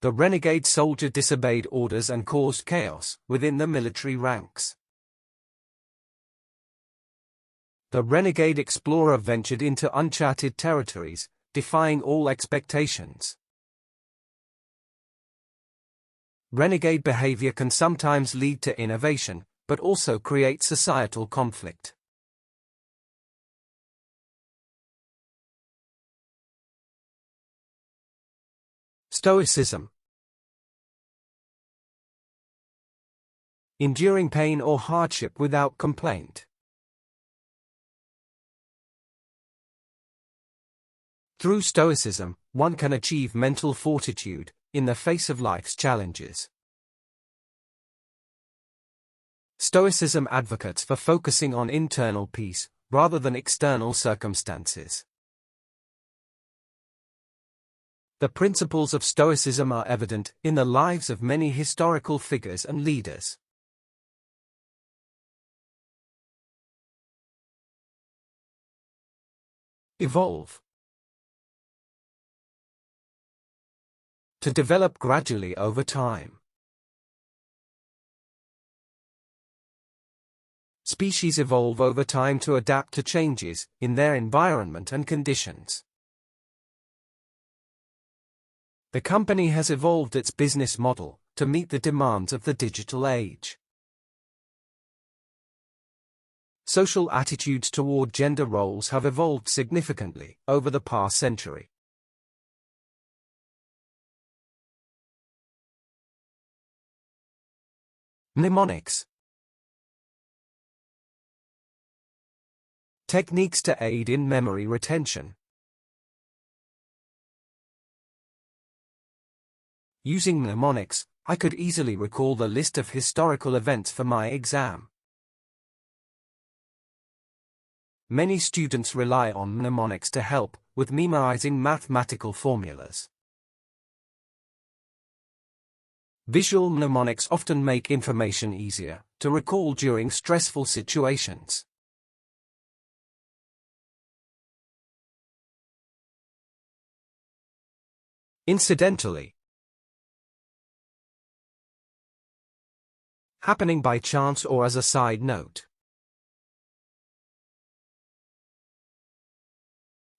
The renegade soldier disobeyed orders and caused chaos within the military ranks. The renegade explorer ventured into uncharted territories, defying all expectations. Renegade behavior can sometimes lead to innovation, but also create societal conflict. Stoicism. Enduring pain or hardship without complaint. Through Stoicism, one can achieve mental fortitude in the face of life's challenges. Stoicism advocates for focusing on internal peace rather than external circumstances. The principles of Stoicism are evident in the lives of many historical figures and leaders. Evolve. To develop gradually over time. Species evolve over time to adapt to changes in their environment and conditions. The company has evolved its business model to meet the demands of the digital age. Social attitudes toward gender roles have evolved significantly over the past century. Mnemonics. Techniques to aid in memory retention. Using mnemonics, I could easily recall the list of historical events for my exam. Many students rely on mnemonics to help with memorizing mathematical formulas. Visual mnemonics often make information easier to recall during stressful situations. Incidentally. Happening by chance or as a side note.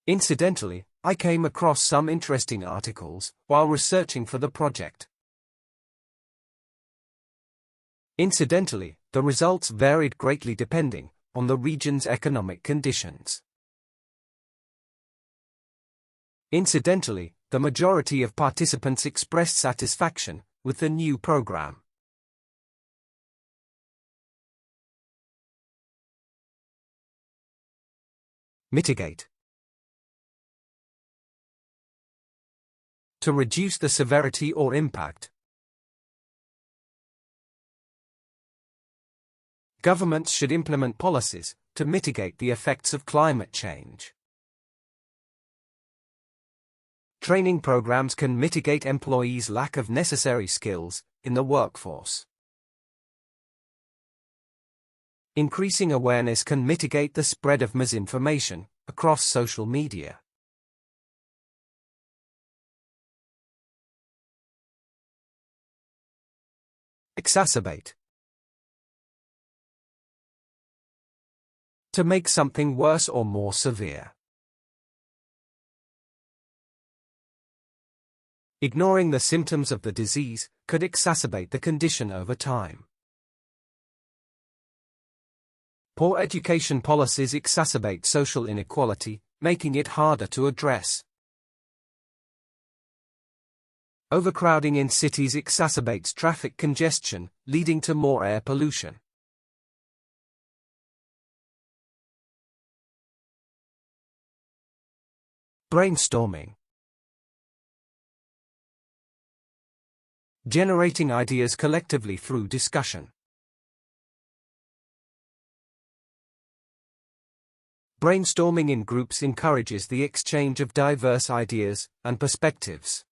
Incidentally, I came across some interesting articles while researching for the project. Incidentally, the results varied greatly depending on the region's economic conditions. Incidentally, the majority of participants expressed satisfaction with the new program. Mitigate. To reduce the severity or impact. Governments should implement policies to mitigate the effects of climate change. Training programs can mitigate employees' lack of necessary skills in the workforce. Increasing awareness can mitigate the spread of misinformation across social media. Exacerbate. To make something worse or more severe. Ignoring the symptoms of the disease could exacerbate the condition over time. Poor education policies exacerbate social inequality, making it harder to address. Overcrowding in cities exacerbates traffic congestion, leading to more air pollution. Brainstorming. Generating ideas collectively through discussion. Brainstorming in groups encourages the exchange of diverse ideas and perspectives.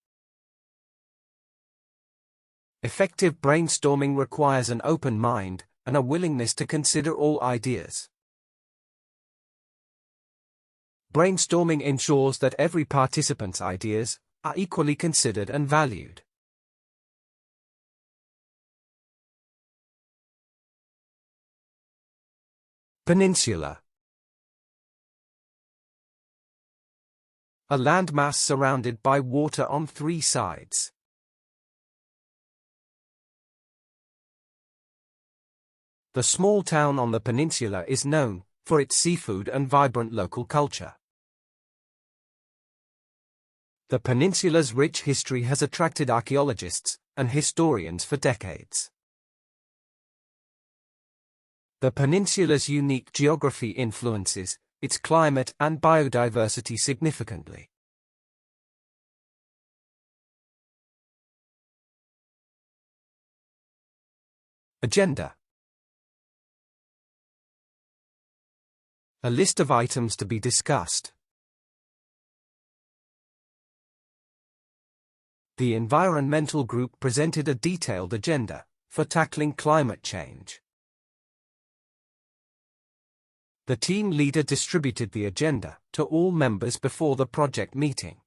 Effective brainstorming requires an open mind and a willingness to consider all ideas. Brainstorming ensures that every participant's ideas are equally considered and valued. Peninsula. A landmass surrounded by water on three sides. The small town on the peninsula is known for its seafood and vibrant local culture. The peninsula's rich history has attracted archaeologists and historians for decades. The peninsula's unique geography influences its climate and biodiversity significantly. Agenda. A list of items to be discussed. The environmental group presented a detailed agenda for tackling climate change. The team leader distributed the agenda to all members before the project meeting.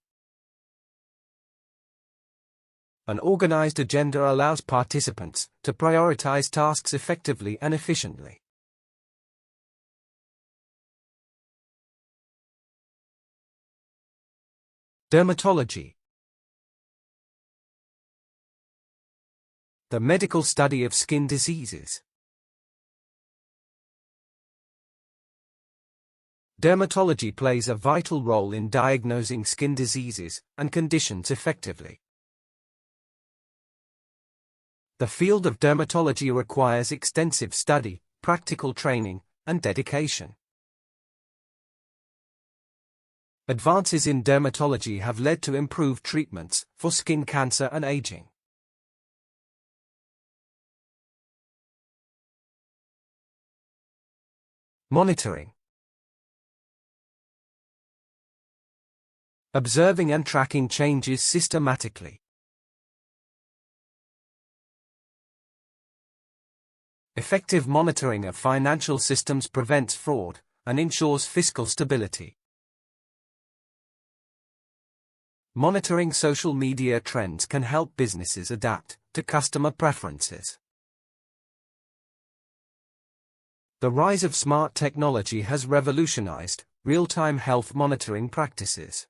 An organized agenda allows participants to prioritize tasks effectively and efficiently. Dermatology. The medical study of skin diseases. Dermatology plays a vital role in diagnosing skin diseases and conditions effectively. The field of dermatology requires extensive study, practical training, and dedication. Advances in dermatology have led to improved treatments for skin cancer and aging. Monitoring. Observing and tracking changes systematically. Effective monitoring of financial systems prevents fraud and ensures fiscal stability. Monitoring social media trends can help businesses adapt to customer preferences. The rise of smart technology has revolutionized real-time health monitoring practices.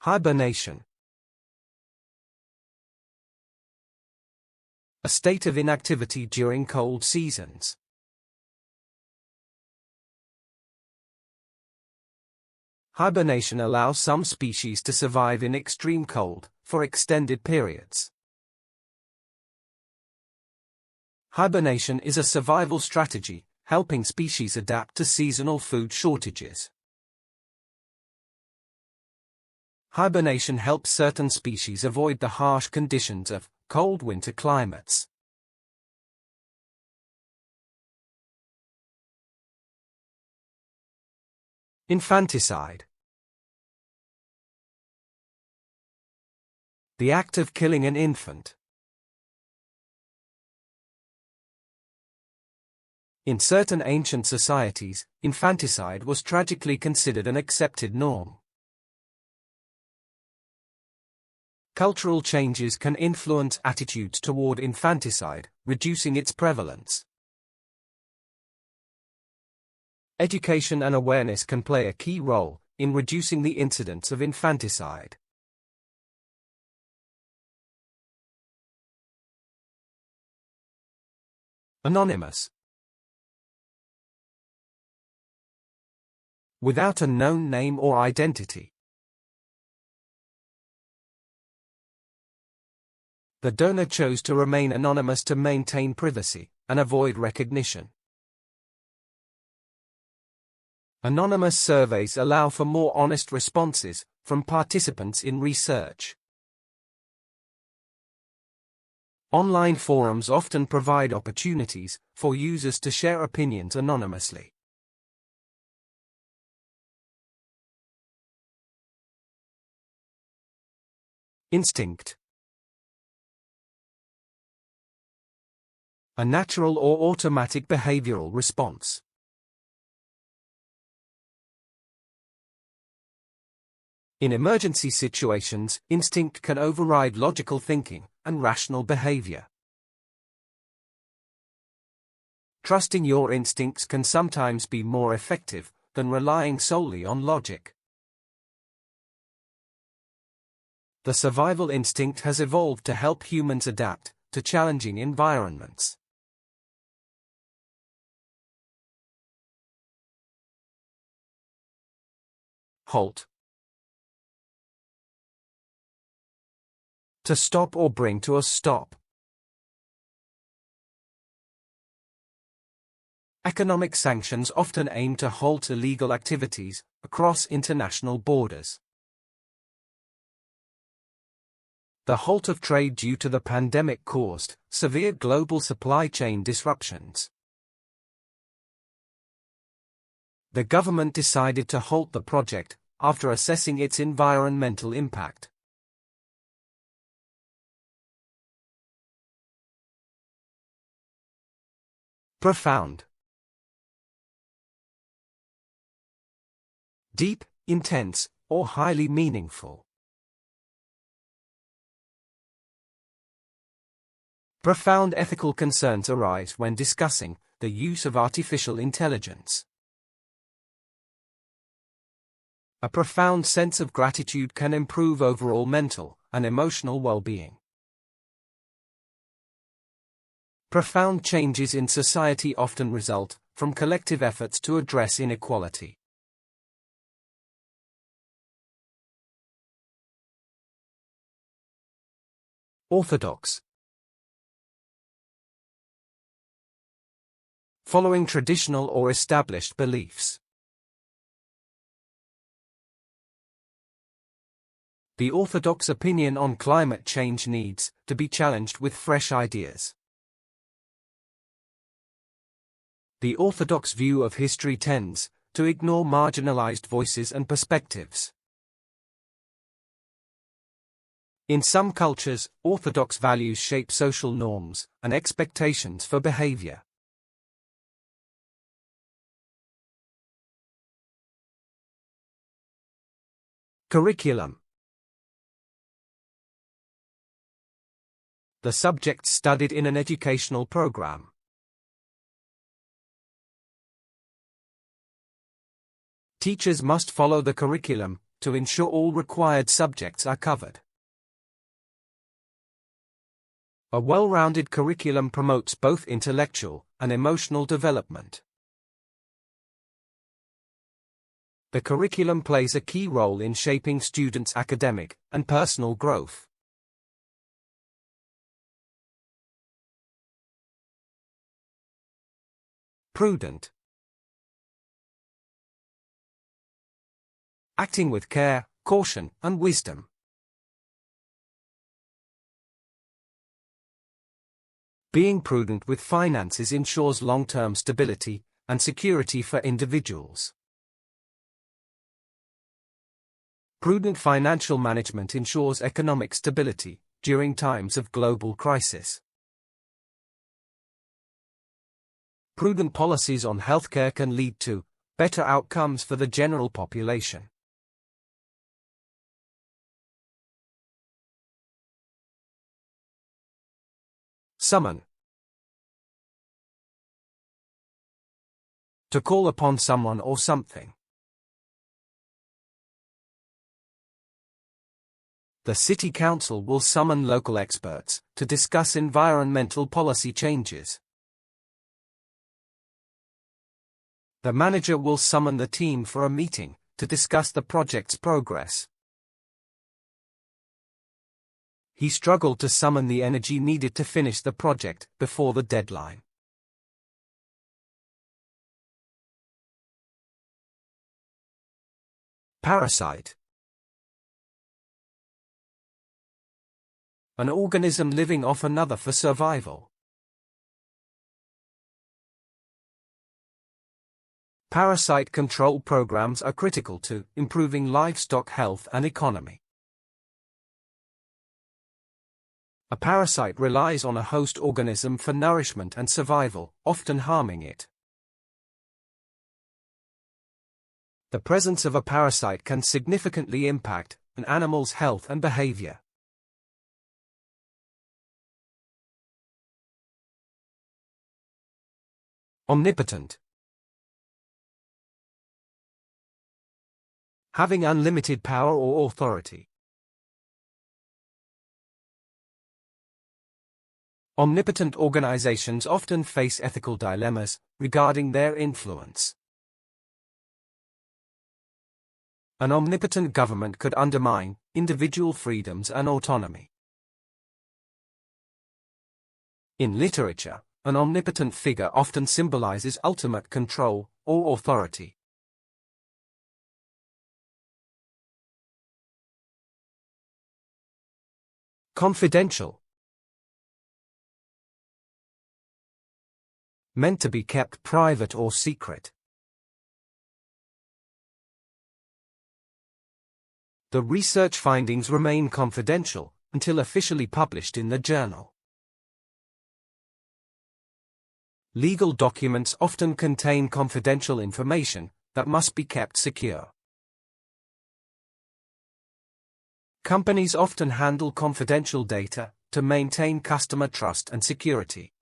Hibernation. A state of inactivity during cold seasons. Hibernation allows some species to survive in extreme cold for extended periods. Hibernation is a survival strategy, helping species adapt to seasonal food shortages. Hibernation helps certain species avoid the harsh conditions of cold winter climates. Infanticide. The act of killing an infant. In certain ancient societies, infanticide was tragically considered an accepted norm. Cultural changes can influence attitudes toward infanticide, reducing its prevalence. Education and awareness can play a key role in reducing the incidence of infanticide. Anonymous. Without a known name or identity. The donor chose to remain anonymous to maintain privacy and avoid recognition. Anonymous surveys allow for more honest responses from participants in research. Online forums often provide opportunities for users to share opinions anonymously. Instinct. A natural or automatic behavioral response. In emergency situations, instinct can override logical thinking and rational behavior. Trusting your instincts can sometimes be more effective than relying solely on logic. The survival instinct has evolved to help humans adapt to challenging environments. Halt. To stop or bring to a stop. Economic sanctions often aim to halt illegal activities across international borders. The halt of trade due to the pandemic caused severe global supply chain disruptions. The government decided to halt the project after assessing its environmental impact. Profound. Deep, intense, or highly meaningful. Profound ethical concerns arise when discussing the use of artificial intelligence. A profound sense of gratitude can improve overall mental and emotional well-being. Profound changes in society often result from collective efforts to address inequality. Orthodox. Following traditional or established beliefs. The orthodox opinion on climate change needs to be challenged with fresh ideas. The orthodox view of history tends to ignore marginalized voices and perspectives. In some cultures, orthodox values shape social norms and expectations for behavior. Curriculum. The subjects studied in an educational program. Teachers must follow the curriculum to ensure all required subjects are covered. A well-rounded curriculum promotes both intellectual and emotional development. The curriculum plays a key role in shaping students' academic and personal growth. Prudent. Acting with care, caution, and wisdom. Being prudent with finances ensures long-term stability and security for individuals. Prudent financial management ensures economic stability during times of global crisis. Prudent policies on healthcare can lead to better outcomes for the general population. Summon. To call upon someone or something. The City Council will summon local experts to discuss environmental policy changes. The manager will summon the team for a meeting to discuss the project's progress. He struggled to summon the energy needed to finish the project before the deadline. Parasite. An organism living off another for survival. Parasite control programs are critical to improving livestock health and economy. A parasite relies on a host organism for nourishment and survival, often harming it. The presence of a parasite can significantly impact an animal's health and behavior. Omnipotent. Having unlimited power or authority. Omnipotent organizations often face ethical dilemmas regarding their influence. An omnipotent government could undermine individual freedoms and autonomy. In literature, an omnipotent figure often symbolizes ultimate control or authority. Confidential. Meant to be kept private or secret. The research findings remain confidential until officially published in the journal. Legal documents often contain confidential information that must be kept secure. Companies often handle confidential data to maintain customer trust and security.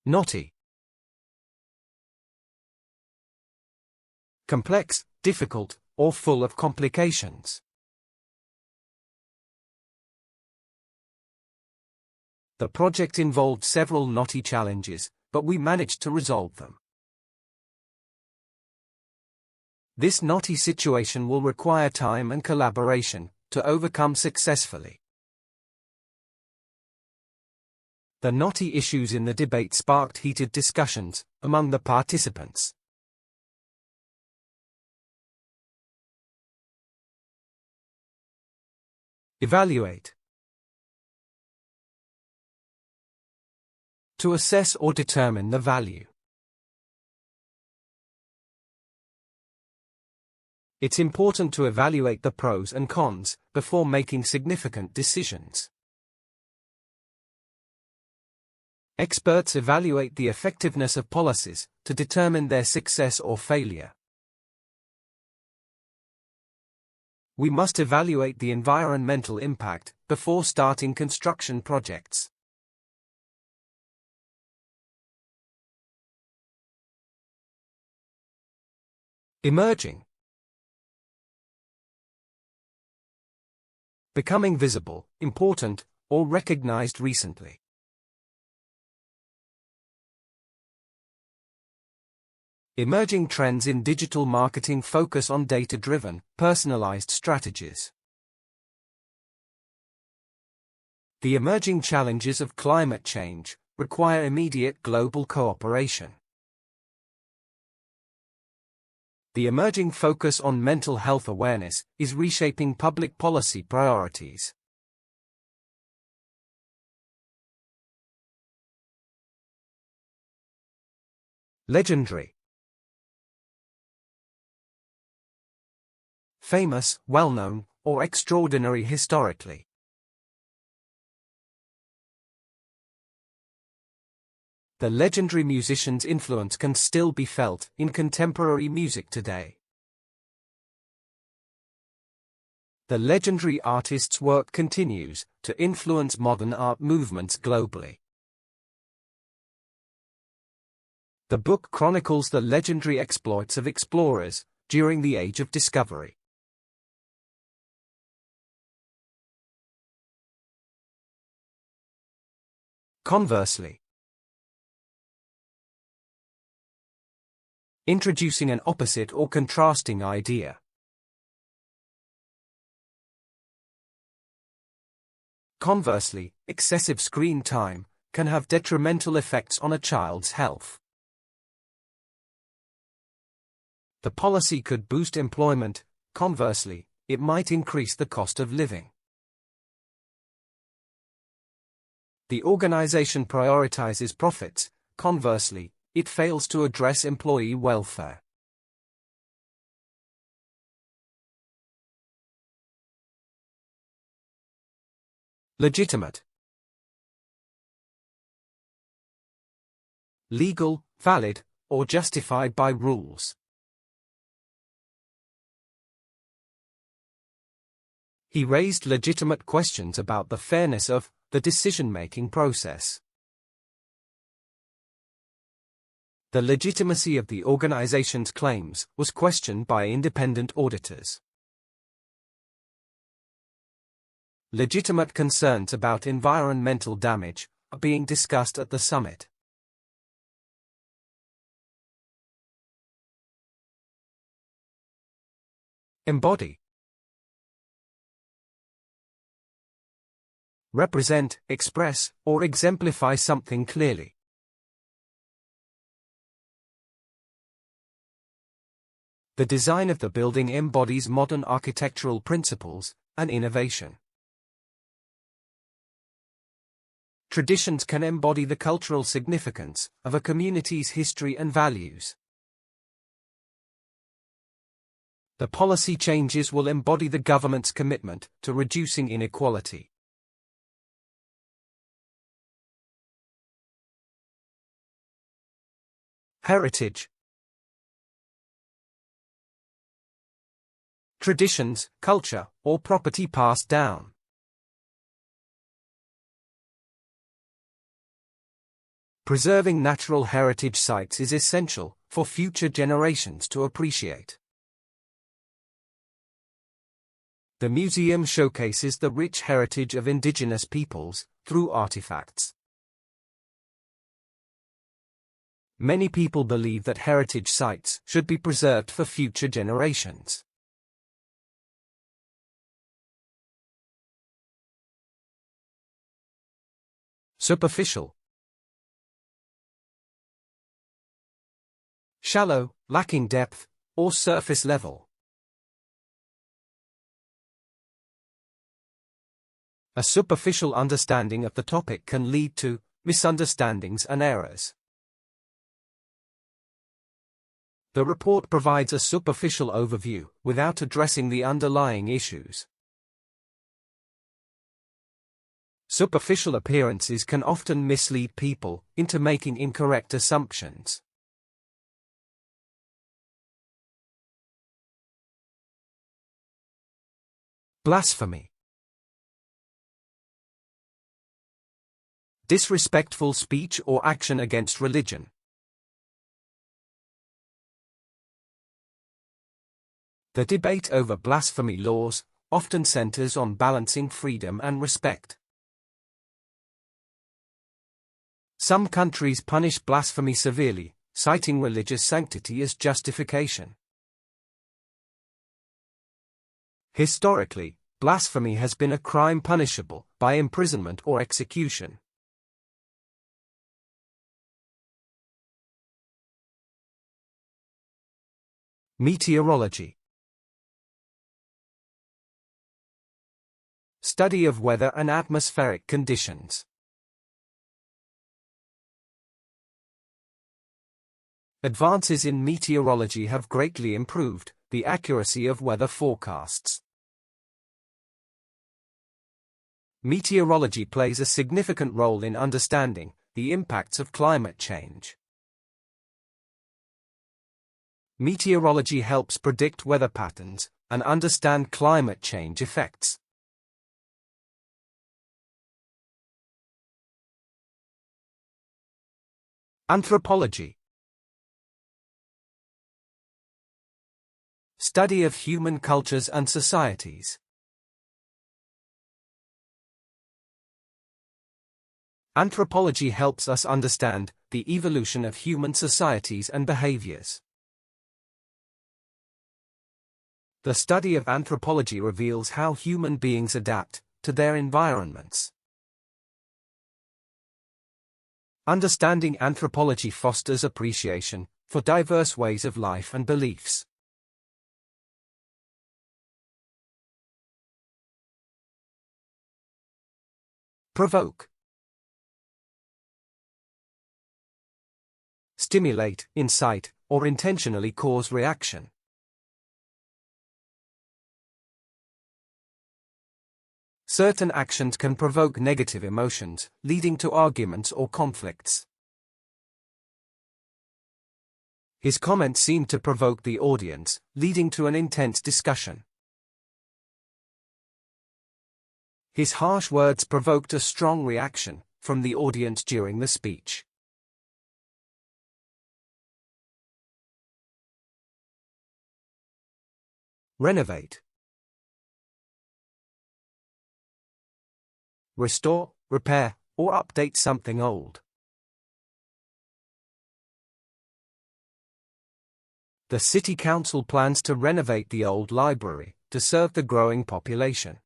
Knotty. Complex, difficult, or full of complications. The project involved several knotty challenges, but we managed to resolve them. This knotty situation will require time and collaboration to overcome successfully. The knotty issues in the debate sparked heated discussions among the participants. Evaluate. To assess or determine the value. It's important to evaluate the pros and cons before making significant decisions. Experts evaluate the effectiveness of policies to determine their success or failure. We must evaluate the environmental impact before starting construction projects. Emerging. Becoming visible, important, or recognized recently. Emerging trends in digital marketing focus on data-driven, personalized strategies. The emerging challenges of climate change require immediate global cooperation. The emerging focus on mental health awareness is reshaping public policy priorities. Legendary. Famous, well-known, or extraordinary historically. The legendary musician's influence can still be felt in contemporary music today. The legendary artist's work continues to influence modern art movements globally. The book chronicles the legendary exploits of explorers during the Age of Discovery. Conversely. Introducing an opposite or contrasting idea. Conversely, excessive screen time can have detrimental effects on a child's health. The policy could boost employment. Conversely, it might increase the cost of living. The organization prioritizes profits. Conversely, it fails to address employee welfare. Legitimate. Legal, valid, or justified by rules. He raised legitimate questions about the fairness of the decision-making process. The legitimacy of the organization's claims was questioned by independent auditors. Legitimate concerns about environmental damage are being discussed at the summit. Embody. Represent, express, or exemplify something clearly. The design of the building embodies modern architectural principles and innovation. Traditions can embody the cultural significance of a community's history and values. The policy changes will embody the government's commitment to reducing inequality. Heritage. Traditions, culture, or property passed down. Preserving natural heritage sites is essential for future generations to appreciate. The museum showcases the rich heritage of indigenous peoples through artifacts. Many people believe that heritage sites should be preserved for future generations. Superficial. Shallow, lacking depth, or surface level. A superficial understanding of the topic can lead to misunderstandings and errors. The report provides a superficial overview, without addressing the underlying issues. Superficial appearances can often mislead people into making incorrect assumptions. Blasphemy. Disrespectful speech or action against religion. The debate over blasphemy laws often centers on balancing freedom and respect. Some countries punish blasphemy severely, citing religious sanctity as justification. Historically, blasphemy has been a crime punishable by imprisonment or execution. Meteorology. Study of weather and atmospheric conditions. Advances in meteorology have greatly improved the accuracy of weather forecasts. Meteorology plays a significant role in understanding the impacts of climate change. Meteorology helps predict weather patterns and understand climate change effects. Anthropology. Study of human cultures and societies. Anthropology helps us understand the evolution of human societies and behaviors. The study of anthropology reveals how human beings adapt to their environments. Understanding anthropology fosters appreciation for diverse ways of life and beliefs. Provoke. Stimulate, incite, or intentionally cause reaction. Certain actions can provoke negative emotions, leading to arguments or conflicts. His comments seemed to provoke the audience, leading to an intense discussion. His harsh words provoked a strong reaction from the audience during the speech. Renovate. Restore, repair, or update something old. The City Council plans to renovate the old library to serve the growing population.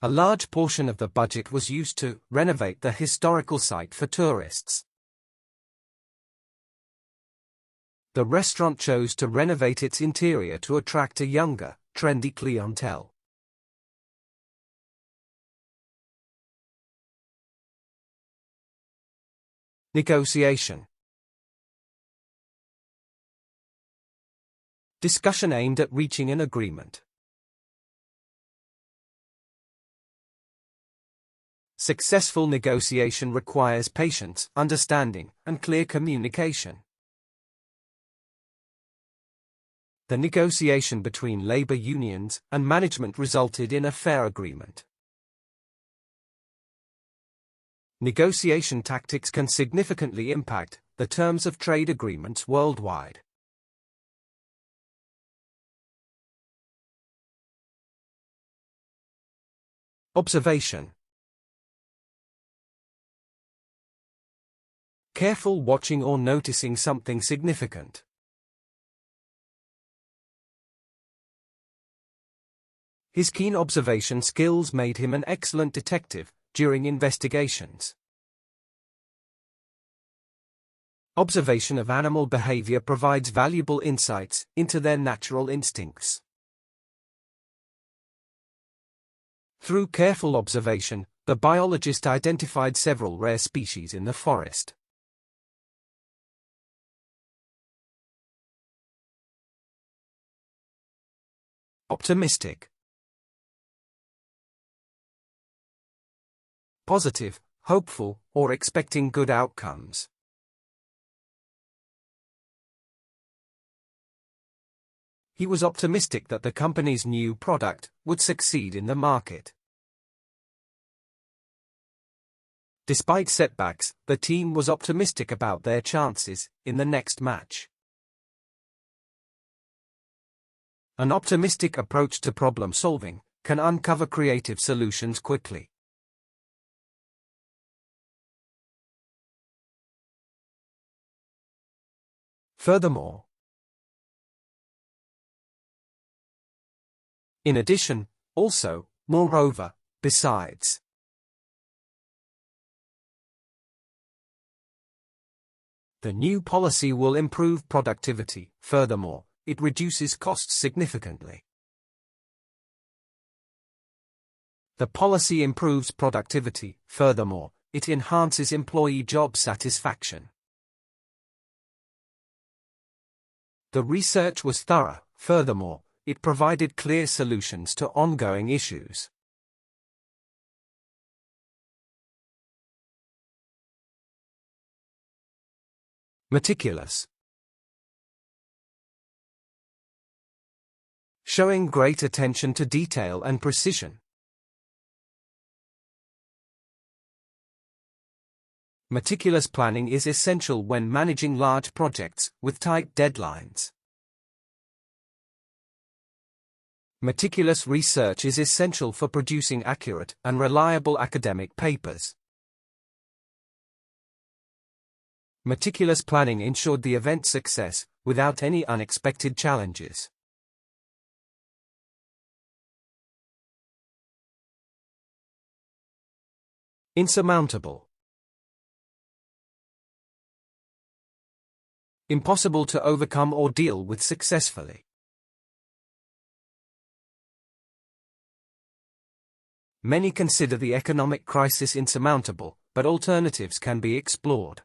A large portion of the budget was used to renovate the historical site for tourists. The restaurant chose to renovate its interior to attract a younger, trendy clientele. Negotiation. Discussion aimed at reaching an agreement. Successful negotiation requires patience, understanding, and clear communication. The negotiation between labor unions and management resulted in a fair agreement. Negotiation tactics can significantly impact the terms of trade agreements worldwide. Observation. Careful watching or noticing something significant. His keen observation skills made him an excellent detective during investigations. Observation of animal behavior provides valuable insights into their natural instincts. Through careful observation, the biologist identified several rare species in the forest. Optimistic. Positive, hopeful, or expecting good outcomes. He was optimistic that the company's new product would succeed in the market. Despite setbacks, the team was optimistic about their chances in the next match. An optimistic approach to problem solving can uncover creative solutions quickly. Furthermore, in addition, also, moreover, besides. The new policy will improve productivity. Furthermore, it reduces costs significantly. The policy improves productivity. Furthermore, it enhances employee job satisfaction. The research was thorough. Furthermore, it provided clear solutions to ongoing issues. Meticulous. Showing great attention to detail and precision. Meticulous planning is essential when managing large projects with tight deadlines. Meticulous research is essential for producing accurate and reliable academic papers. Meticulous planning ensured the event's success, without any unexpected challenges. Insurmountable. Impossible to overcome or deal with successfully. Many consider the economic crisis insurmountable, but alternatives can be explored.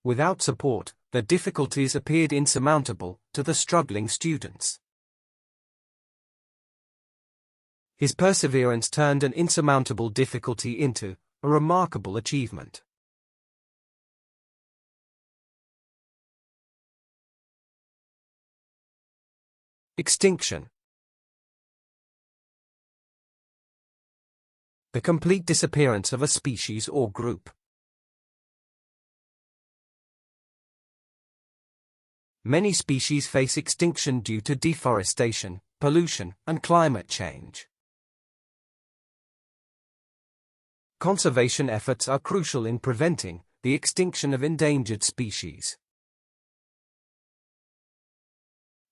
Without support, the difficulties appeared insurmountable to the struggling students. His perseverance turned an insurmountable difficulty into a remarkable achievement. Extinction. The complete disappearance of a species or group. Many species face extinction due to deforestation, pollution, and climate change. Conservation efforts are crucial in preventing the extinction of endangered species.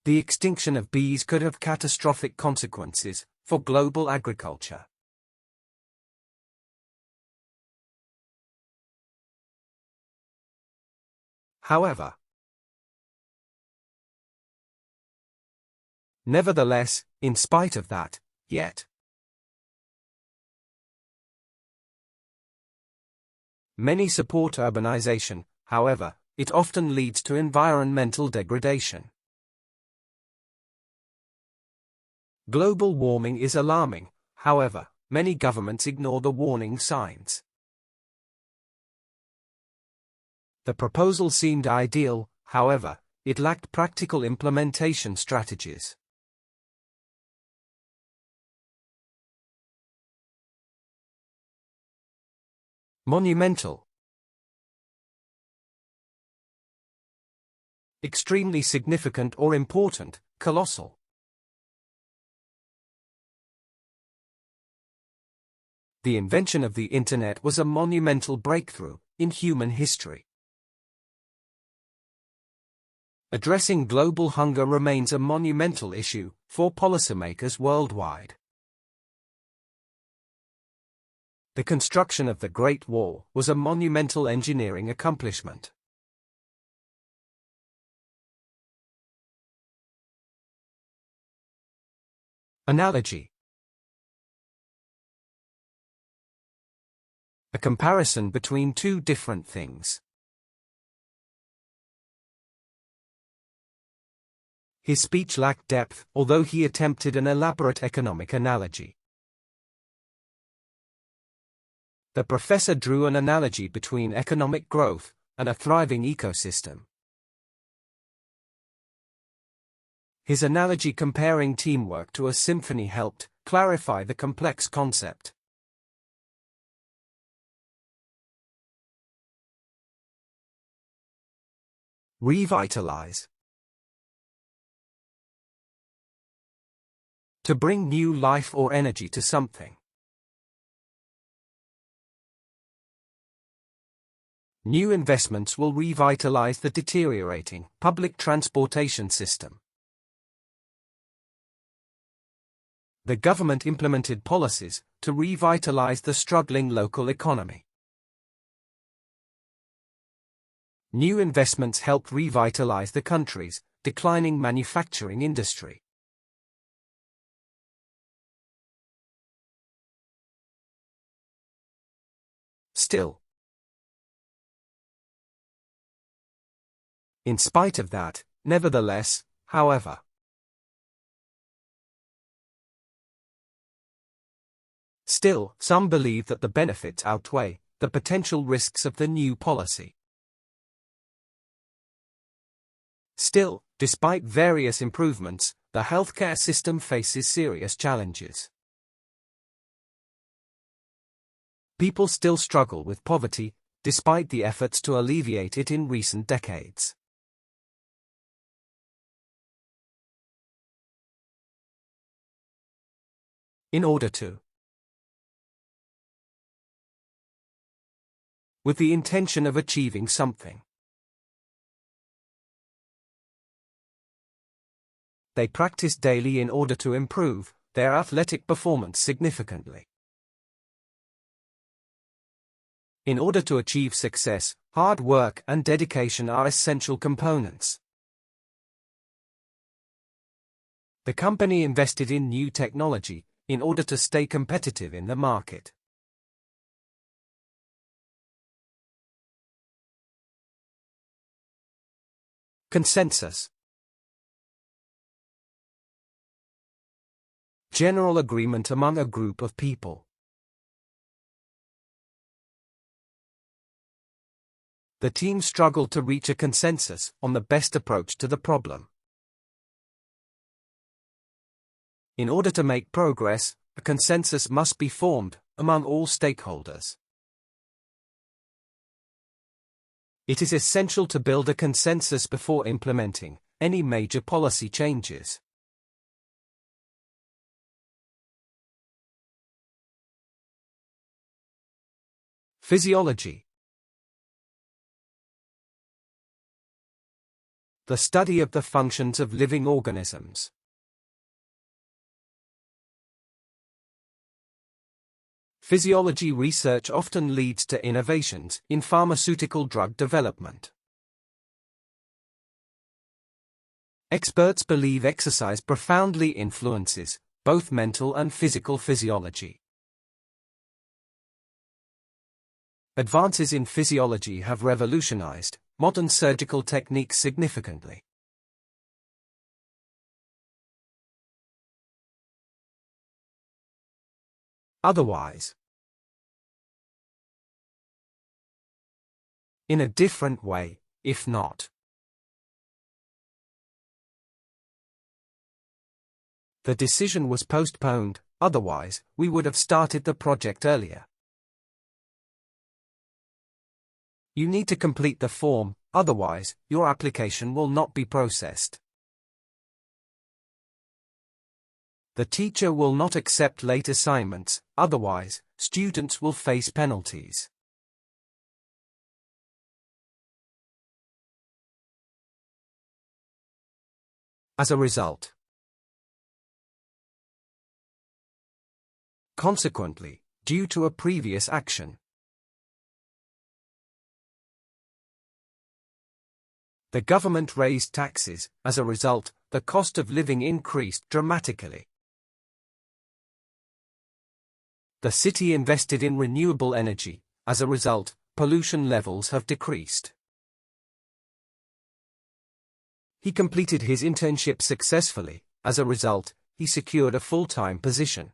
The extinction of bees could have catastrophic consequences for global agriculture. However, nevertheless, in spite of that, yet many support urbanization. However, it often leads to environmental degradation. Global warming is alarming. However, many governments ignore the warning signs. The proposal seemed ideal. However, it lacked practical implementation strategies. Monumental. Extremely significant or important, colossal. The invention of the Internet was a monumental breakthrough in human history. Addressing global hunger remains a monumental issue for policymakers worldwide. The construction of the Great Wall was a monumental engineering accomplishment. Analogy. A comparison between two different things. His speech lacked depth, although he attempted an elaborate economic analogy. The professor drew an analogy between economic growth and a thriving ecosystem. His analogy comparing teamwork to a symphony helped clarify the complex concept. Revitalize. To bring new life or energy to something. New investments will revitalize the deteriorating public transportation system. The government implemented policies to revitalize the struggling local economy. New investments helped revitalize the country's declining manufacturing industry. Still, in spite of that, nevertheless, however, still, some believe that the benefits outweigh the potential risks of the new policy. Still, despite various improvements, the healthcare system faces serious challenges. People still struggle with poverty, despite the efforts to alleviate it in recent decades. In order to, with the intention of achieving something, they practice daily in order to improve their athletic performance significantly. In order to achieve success, hard work and dedication are essential components. The company invested in new technology in order to stay competitive in the market. Consensus. General agreement among a group of people. The team struggled to reach a consensus on the best approach to the problem. In order to make progress, a consensus must be formed among all stakeholders. It is essential to build a consensus before implementing any major policy changes. Physiology. The study of the functions of living organisms. Physiology research often leads to innovations in pharmaceutical drug development. Experts believe exercise profoundly influences both mental and physical physiology. Advances in physiology have revolutionized modern surgical techniques significantly. Otherwise, in a different way, if not. The decision was postponed, otherwise, we would have started the project earlier. You need to complete the form, otherwise, your application will not be processed. The teacher will not accept late assignments, otherwise, students will face penalties. As a result, consequently, due to a previous action, the government raised taxes. As a result, the cost of living increased dramatically. The city invested in renewable energy. As a result, pollution levels have decreased. He completed his internship successfully. As a result, he secured a full-time position.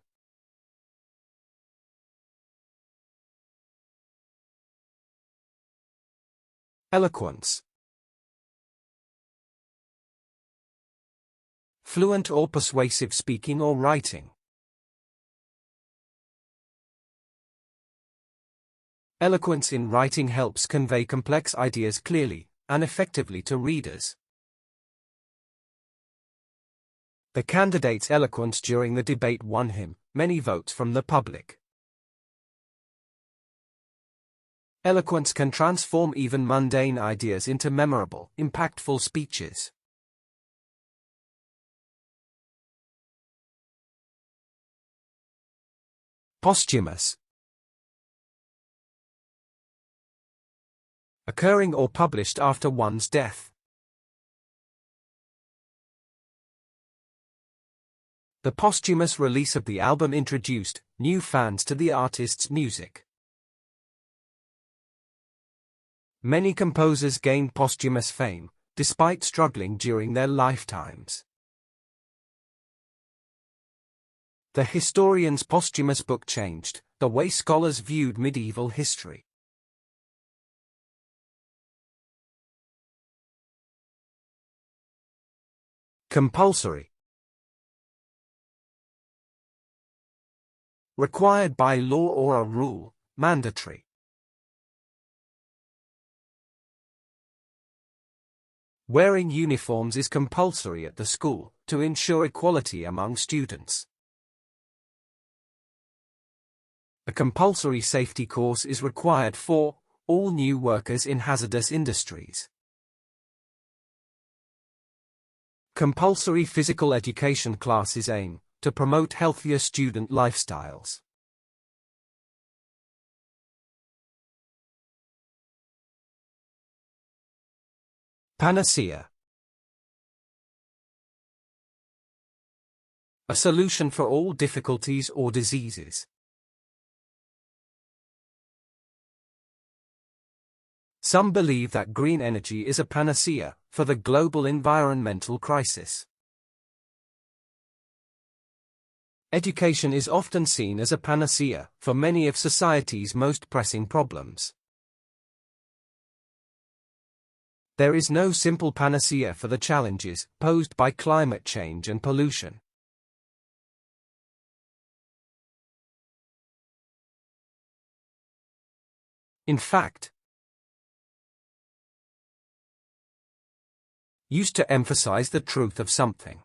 Eloquence. Fluent or persuasive speaking or writing. Eloquence in writing helps convey complex ideas clearly and effectively to readers. The candidate's eloquence during the debate won him many votes from the public. Eloquence can transform even mundane ideas into memorable, impactful speeches. Posthumous. Occurring or published after one's death. The posthumous release of the album introduced new fans to the artist's music. Many composers gained posthumous fame, despite struggling during their lifetimes. The historian's posthumous book changed the way scholars viewed medieval history. Compulsory. Required by law or a rule, mandatory. Wearing uniforms is compulsory at the school to ensure equality among students. A compulsory safety course is required for all new workers in hazardous industries. Compulsory physical education classes aim to promote healthier student lifestyles. Panacea. A solution for all difficulties or diseases. Some believe that green energy is a panacea for the global environmental crisis. Education is often seen as a panacea for many of society's most pressing problems. There is no simple panacea for the challenges posed by climate change and pollution. In fact, used to emphasize the truth of something.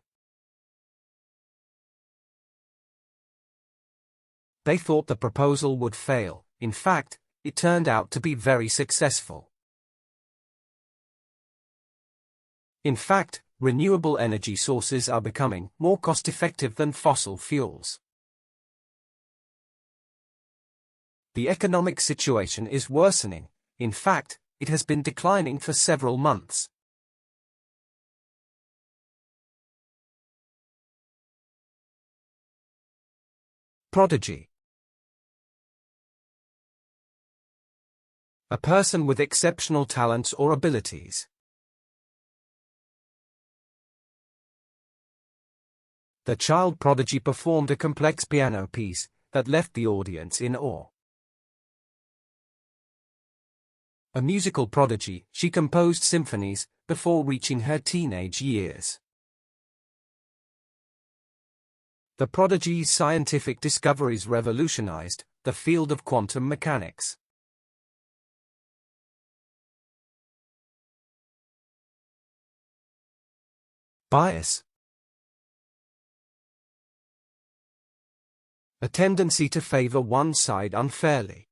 They thought the proposal would fail. In fact, it turned out to be very successful. In fact, renewable energy sources are becoming more cost-effective than fossil fuels. The economic situation is worsening. In fact, it has been declining for several months. Prodigy. A person with exceptional talents or abilities. The child prodigy performed a complex piano piece that left the audience in awe. A musical prodigy, she composed symphonies before reaching her teenage years. The prodigy's scientific discoveries revolutionized the field of quantum mechanics. Bias. A tendency to favor one side unfairly.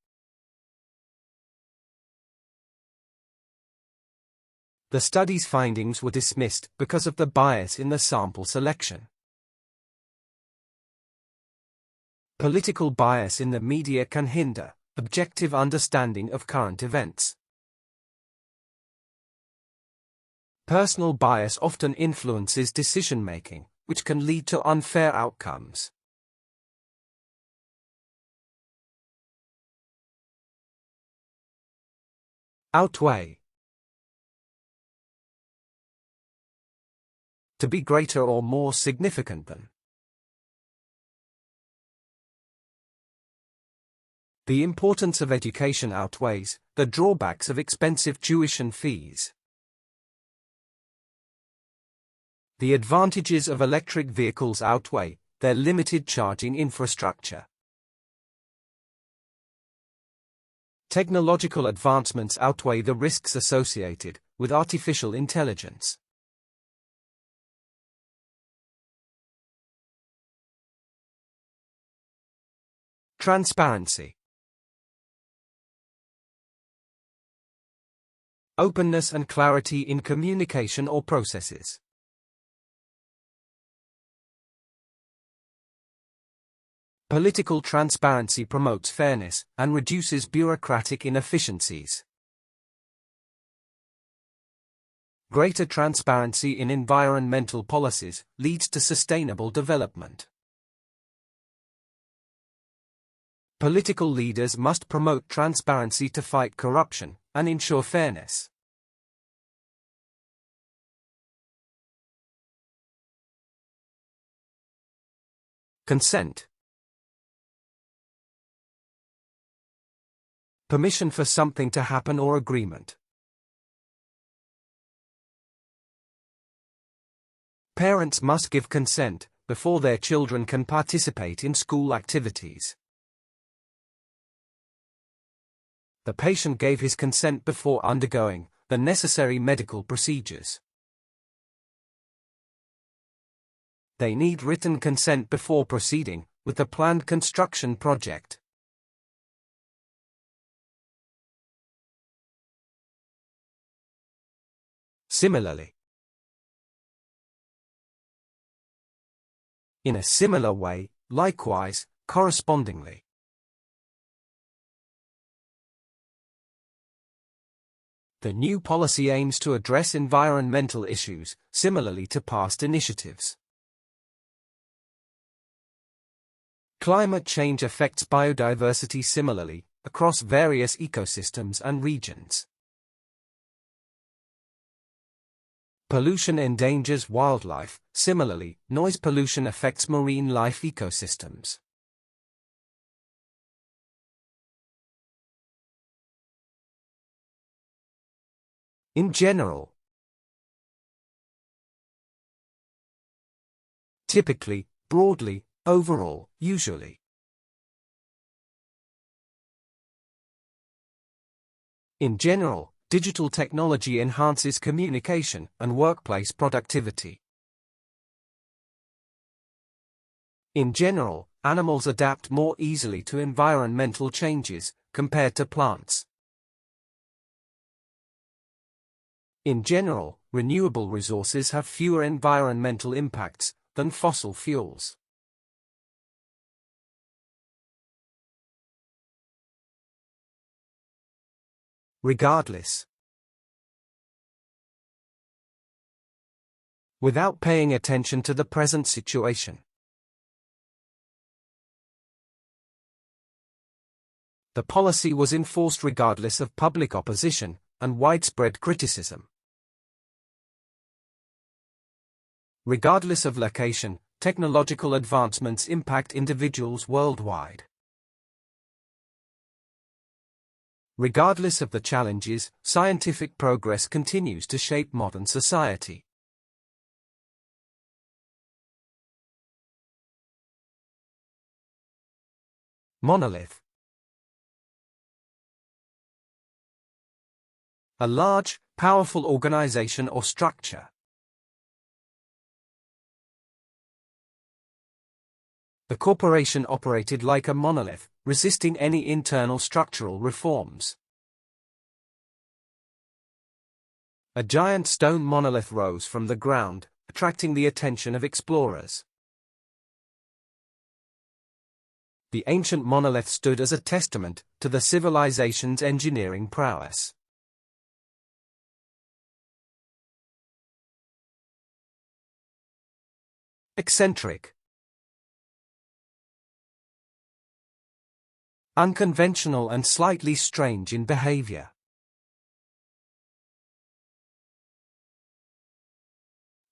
The study's findings were dismissed because of the bias in the sample selection. Political bias in the media can hinder objective understanding of current events. Personal bias often influences decision-making, which can lead to unfair outcomes. Outweigh. to be greater or more significant than. The importance of education outweighs the drawbacks of expensive tuition fees. The advantages of electric vehicles outweigh their limited charging infrastructure. Technological advancements outweigh the risks associated with artificial intelligence. Transparency. Openness and clarity in communication or processes. Political transparency promotes fairness and reduces bureaucratic inefficiencies. Greater transparency in environmental policies leads to sustainable development. Political leaders must promote transparency to fight corruption and ensure fairness. Consent. Permission for something to happen or agreement. Parents must give consent before their children can participate in school activities. The patient gave his consent before undergoing the necessary medical procedures. They need written consent before proceeding with the planned construction project. Similarly. In a similar way, likewise, correspondingly. The new policy aims to address environmental issues, similarly to past initiatives. Climate change affects biodiversity similarly, across various ecosystems and regions. Pollution endangers wildlife, similarly, noise pollution affects marine life ecosystems. In general. Typically, broadly, overall, usually. In general, digital technology enhances communication and workplace productivity. In general, animals adapt more easily to environmental changes compared to plants. In general, renewable resources have fewer environmental impacts than fossil fuels. Regardless. Without paying attention to the present situation. The policy was enforced regardless of public opposition and widespread criticism. Regardless of location, technological advancements impact individuals worldwide. Regardless of the challenges, scientific progress continues to shape modern society. Monolith. A large, powerful organization or structure. The corporation operated like a monolith, resisting any internal structural reforms. A giant stone monolith rose from the ground, attracting the attention of explorers. The ancient monolith stood as a testament to the civilization's engineering prowess. Eccentric. Unconventional and slightly strange in behavior.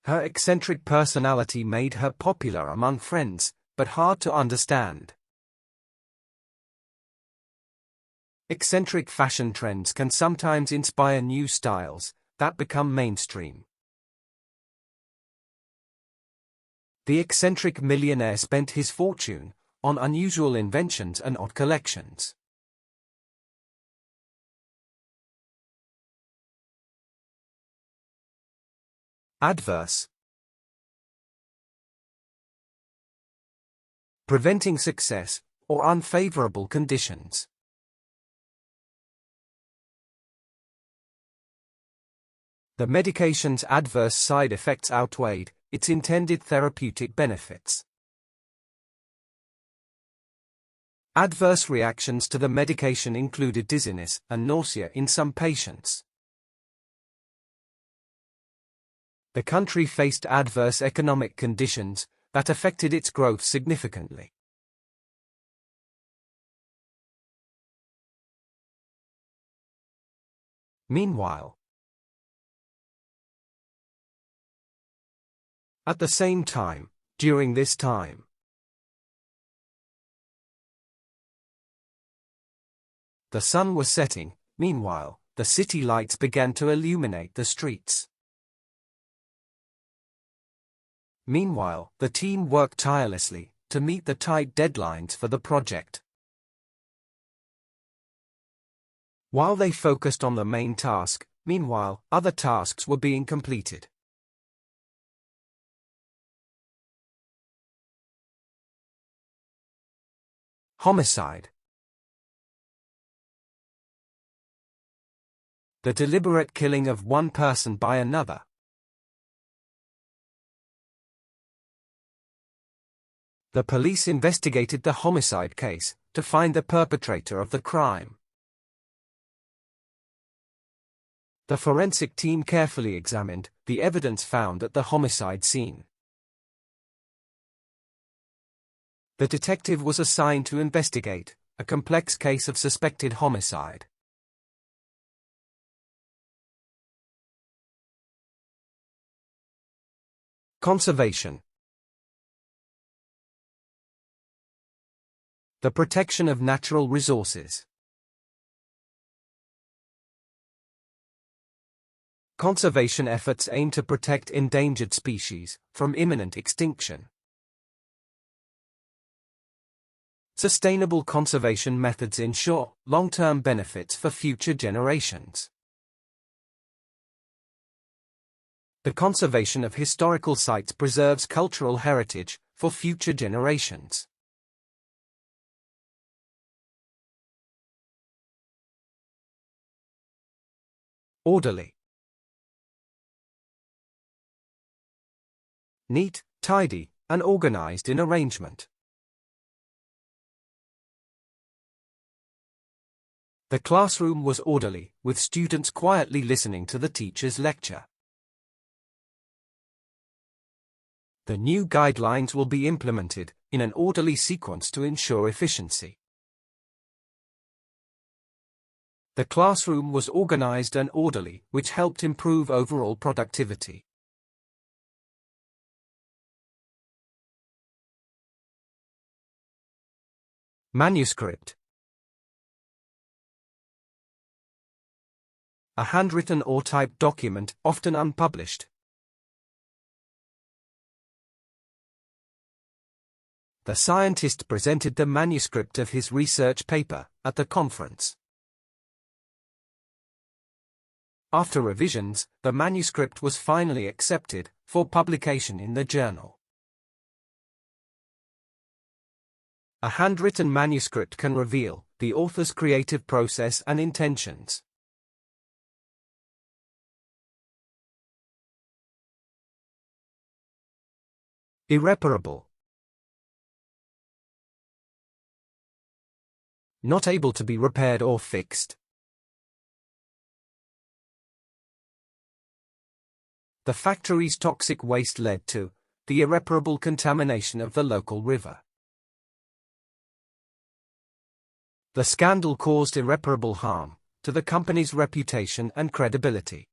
Her eccentric personality made her popular among friends, but hard to understand. Eccentric fashion trends can sometimes inspire new styles that become mainstream. The eccentric millionaire spent his fortune on unusual inventions and odd collections. Adverse. Preventing success or unfavorable conditions. The medication's adverse side effects outweighed its intended therapeutic benefits. Adverse reactions to the medication included dizziness and nausea in some patients. The country faced adverse economic conditions that affected its growth significantly. Meanwhile, at the same time, during this time, the sun was setting. Meanwhile, the city lights began to illuminate the streets. Meanwhile, the team worked tirelessly to meet the tight deadlines for the project. While they focused on the main task, meanwhile, other tasks were being completed. Homicide. The deliberate killing of one person by another. The police investigated the homicide case to find the perpetrator of the crime. The forensic team carefully examined the evidence found at the homicide scene. The detective was assigned to investigate a complex case of suspected homicide. Conservation. The protection of natural resources. Conservation efforts aim to protect endangered species from imminent extinction. Sustainable conservation methods ensure long-term benefits for future generations. The conservation of historical sites preserves cultural heritage for future generations. Orderly. Neat, tidy, and organized in arrangement. The classroom was orderly, with students quietly listening to the teacher's lecture. The new guidelines will be implemented in an orderly sequence to ensure efficiency. The classroom was organized and orderly, which helped improve overall productivity. Manuscript. A handwritten or typed document, often unpublished. The scientist presented the manuscript of his research paper at the conference. After revisions, the manuscript was finally accepted for publication in the journal. A handwritten manuscript can reveal the author's creative process and intentions. Irreparable. Not able to be repaired or fixed. The factory's toxic waste led to the irreparable contamination of the local river. The scandal caused irreparable harm to the company's reputation and credibility.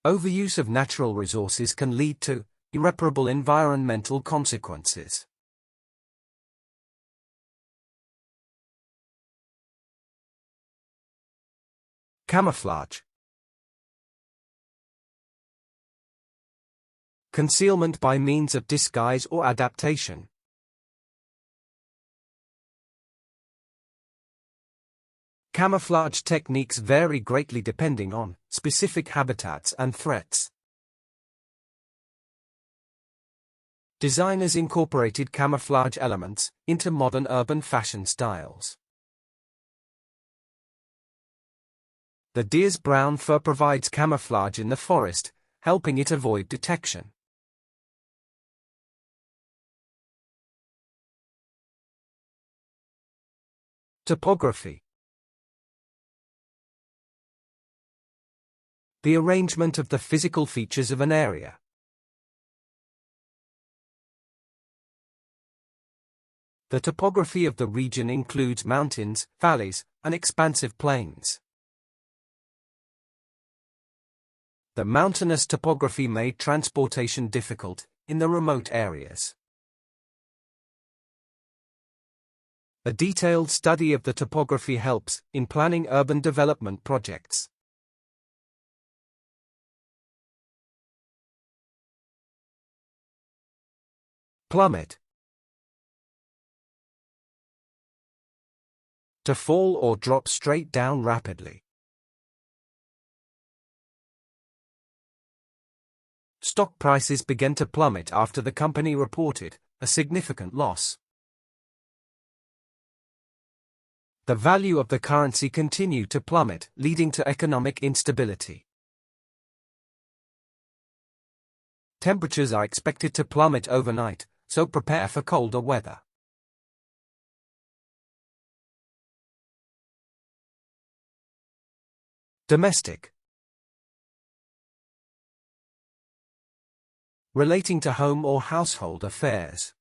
Overuse of natural resources can lead to irreparable environmental consequences. Camouflage. Concealment by means of disguise or adaptation. Camouflage techniques vary greatly depending on specific habitats and threats. Designers incorporated camouflage elements into modern urban fashion styles. The deer's brown fur provides camouflage in the forest, helping it avoid detection. Topography. The arrangement of the physical features of an area. The topography of the region includes mountains, valleys, and expansive plains. The mountainous topography made transportation difficult in the remote areas. A detailed study of the topography helps in planning urban development projects. Plummet. To fall or drop straight down rapidly. Stock prices began to plummet after the company reported a significant loss. The value of the currency continued to plummet, leading to economic instability. Temperatures are expected to plummet overnight, so prepare for colder weather. Domestic. Relating to home or household affairs.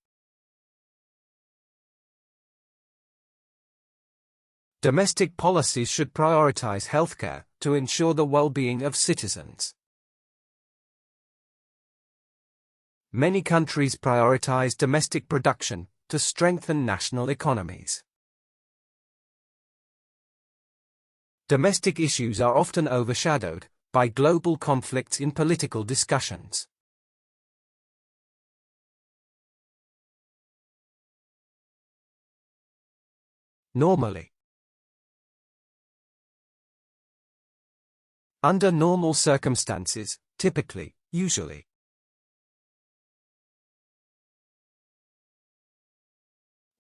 Domestic policies should prioritize healthcare to ensure the well-being of citizens. Many countries prioritize domestic production to strengthen national economies. Domestic issues are often overshadowed by global conflicts in political discussions. Normally. Under normal circumstances, typically, usually.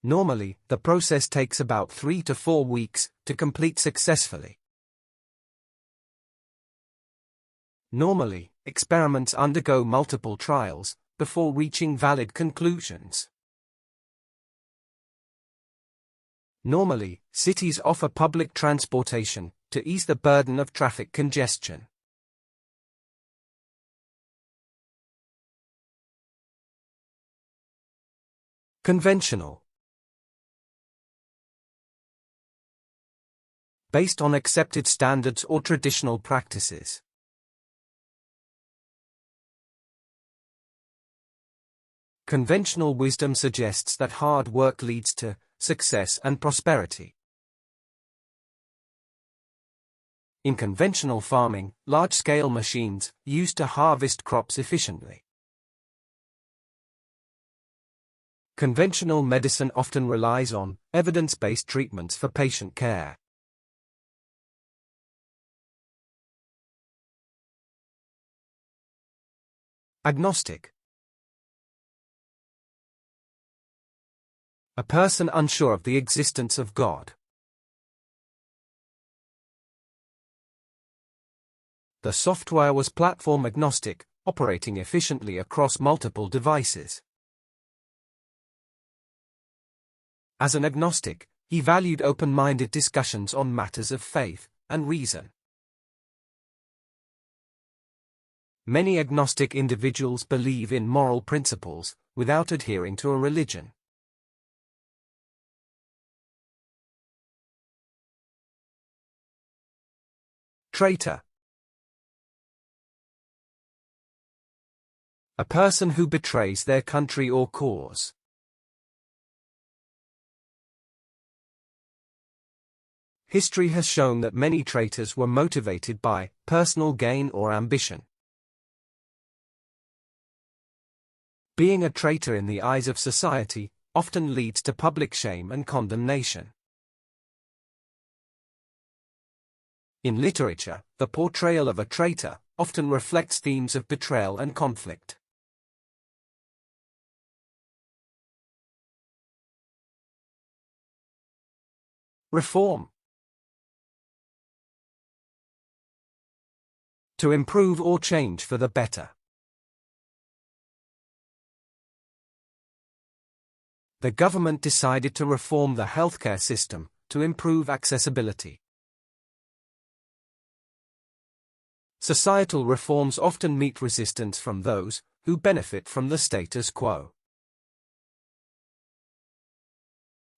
Normally, the process takes about 3 to 4 weeks to complete successfully. Normally, experiments undergo multiple trials before reaching valid conclusions. Normally, cities offer public transportation to ease the burden of traffic congestion. Conventional. Based on accepted standards or traditional practices. Conventional wisdom suggests that hard work leads to success and prosperity. In conventional farming, large-scale machines used to harvest crops efficiently. Conventional medicine often relies on evidence-based treatments for patient care. Agnostic. A person unsure of the existence of God. The software was platform agnostic, operating efficiently across multiple devices. As an agnostic, he valued open-minded discussions on matters of faith and reason. Many agnostic individuals believe in moral principles without adhering to a religion. Traitor. A person who betrays their country or cause. History has shown that many traitors were motivated by personal gain or ambition. Being a traitor in the eyes of society often leads to public shame and condemnation. In literature, the portrayal of a traitor often reflects themes of betrayal and conflict. Reform. To improve or change for the better. The government decided to reform the healthcare system to improve accessibility. Societal reforms often meet resistance from those who benefit from the status quo.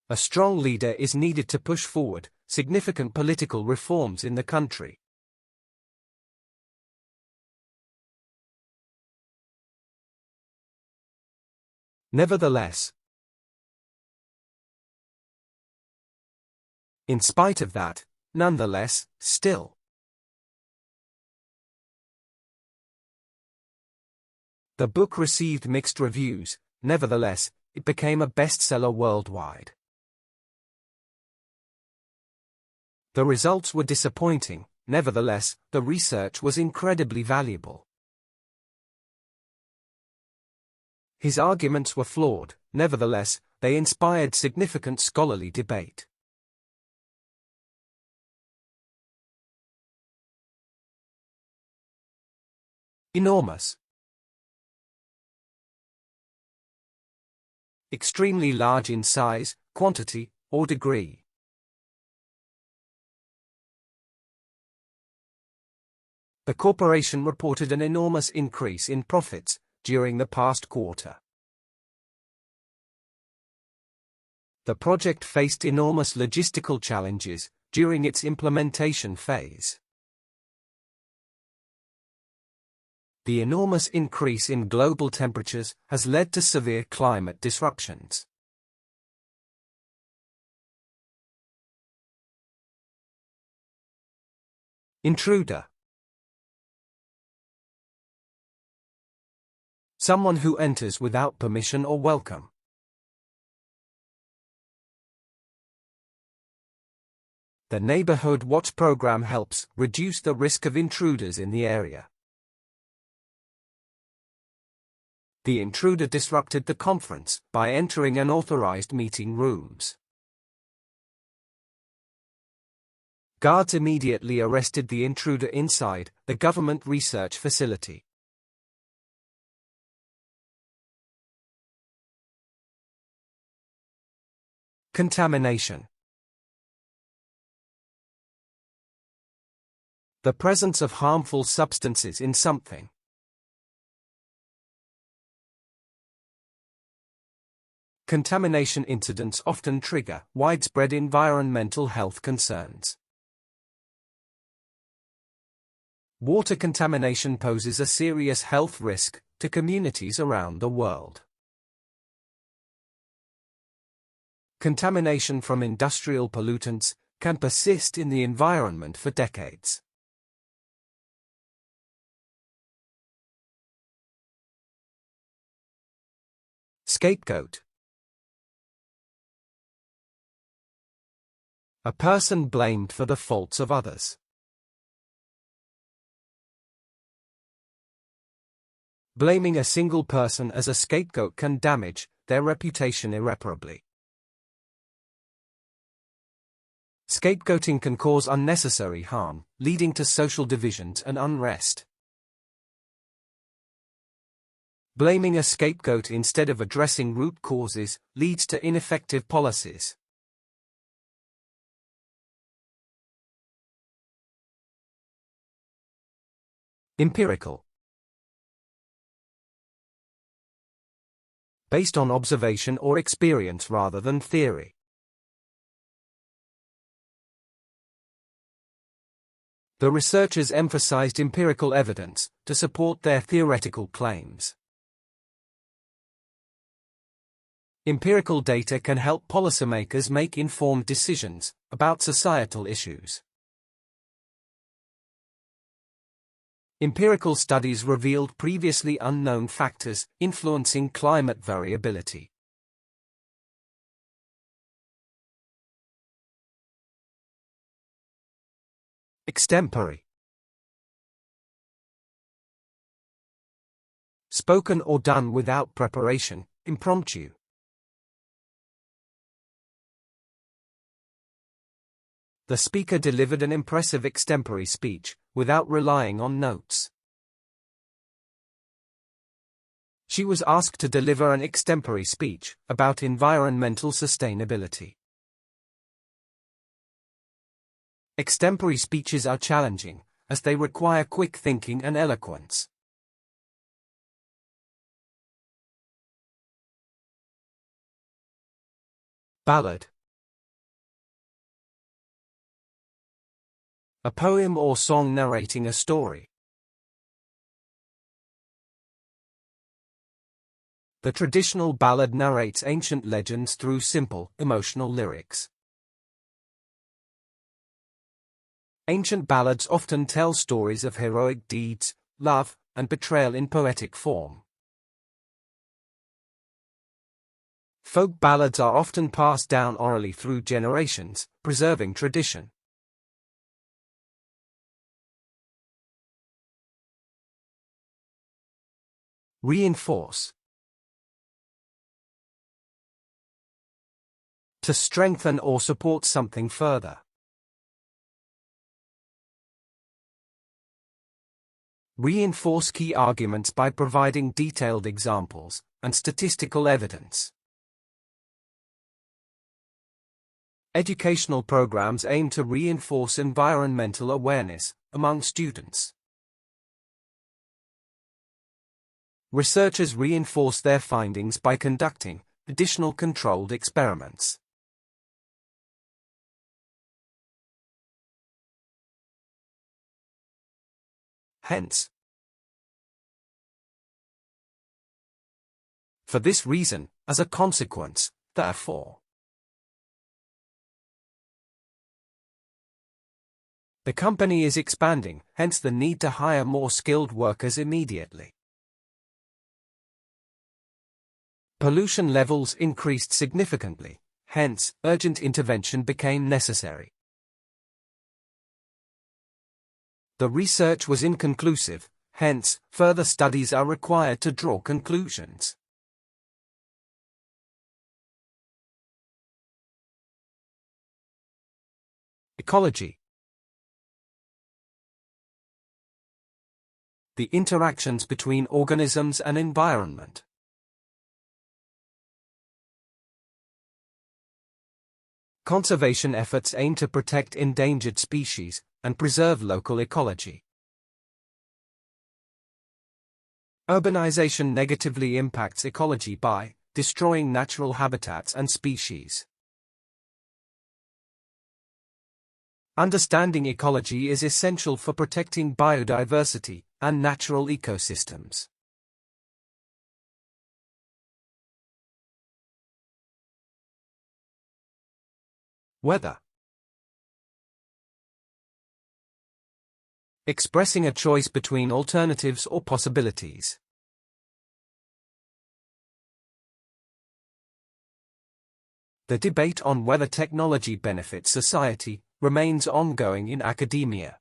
A strong leader is needed to push forward significant political reforms in the country. Nevertheless, in spite of that, nonetheless, still. The book received mixed reviews, nevertheless, it became a bestseller worldwide. The results were disappointing, nevertheless, the research was incredibly valuable. His arguments were flawed, nevertheless, they inspired significant scholarly debate. Enormous. Extremely large in size, quantity, or degree. The corporation reported an enormous increase in profits during the past quarter. The project faced enormous logistical challenges during its implementation phase. The enormous increase in global temperatures has led to severe climate disruptions. Intruder. Someone who enters without permission or welcome. The Neighborhood Watch program helps reduce the risk of intruders in the area. The intruder disrupted the conference by entering unauthorized meeting rooms. Guards immediately arrested the intruder inside the government research facility. Contamination. The presence of harmful substances in something. Contamination incidents often trigger widespread environmental health concerns. Water contamination poses a serious health risk to communities around the world. Contamination from industrial pollutants can persist in the environment for decades. Scapegoat. A person blamed for the faults of others. Blaming a single person as a scapegoat can damage their reputation irreparably. Scapegoating can cause unnecessary harm, leading to social divisions and unrest. Blaming a scapegoat instead of addressing root causes leads to ineffective policies. Empirical. Based on observation or experience rather than theory. The researchers emphasized empirical evidence to support their theoretical claims. Empirical data can help policymakers make informed decisions about societal issues. Empirical studies revealed previously unknown factors influencing climate variability. Extempore. Spoken or done without preparation, impromptu. The speaker delivered an impressive extempore speech, without relying on notes. She was asked to deliver an extempore speech about environmental sustainability. Extempore speeches are challenging, as they require quick thinking and eloquence. Ballad. A poem or song narrating a story. The traditional ballad narrates ancient legends through simple, emotional lyrics. Ancient ballads often tell stories of heroic deeds, love, and betrayal in poetic form. Folk ballads are often passed down orally through generations, preserving tradition. Reinforce. To strengthen or support something further. Reinforce key arguments by providing detailed examples and statistical evidence. Educational programs aim to reinforce environmental awareness among students. Researchers reinforce their findings by conducting additional controlled experiments. Hence. For this reason, as a consequence, therefore. The company is expanding, hence the need to hire more skilled workers immediately. Pollution levels increased significantly, hence, urgent intervention became necessary. The research was inconclusive, hence, further studies are required to draw conclusions. Ecology. The interactions between organisms and environment. Conservation efforts aim to protect endangered species and preserve local ecology. Urbanization negatively impacts ecology by destroying natural habitats and species. Understanding ecology is essential for protecting biodiversity and natural ecosystems. Weather. Expressing a choice between alternatives or possibilities. The debate on whether technology benefits society remains ongoing in academia.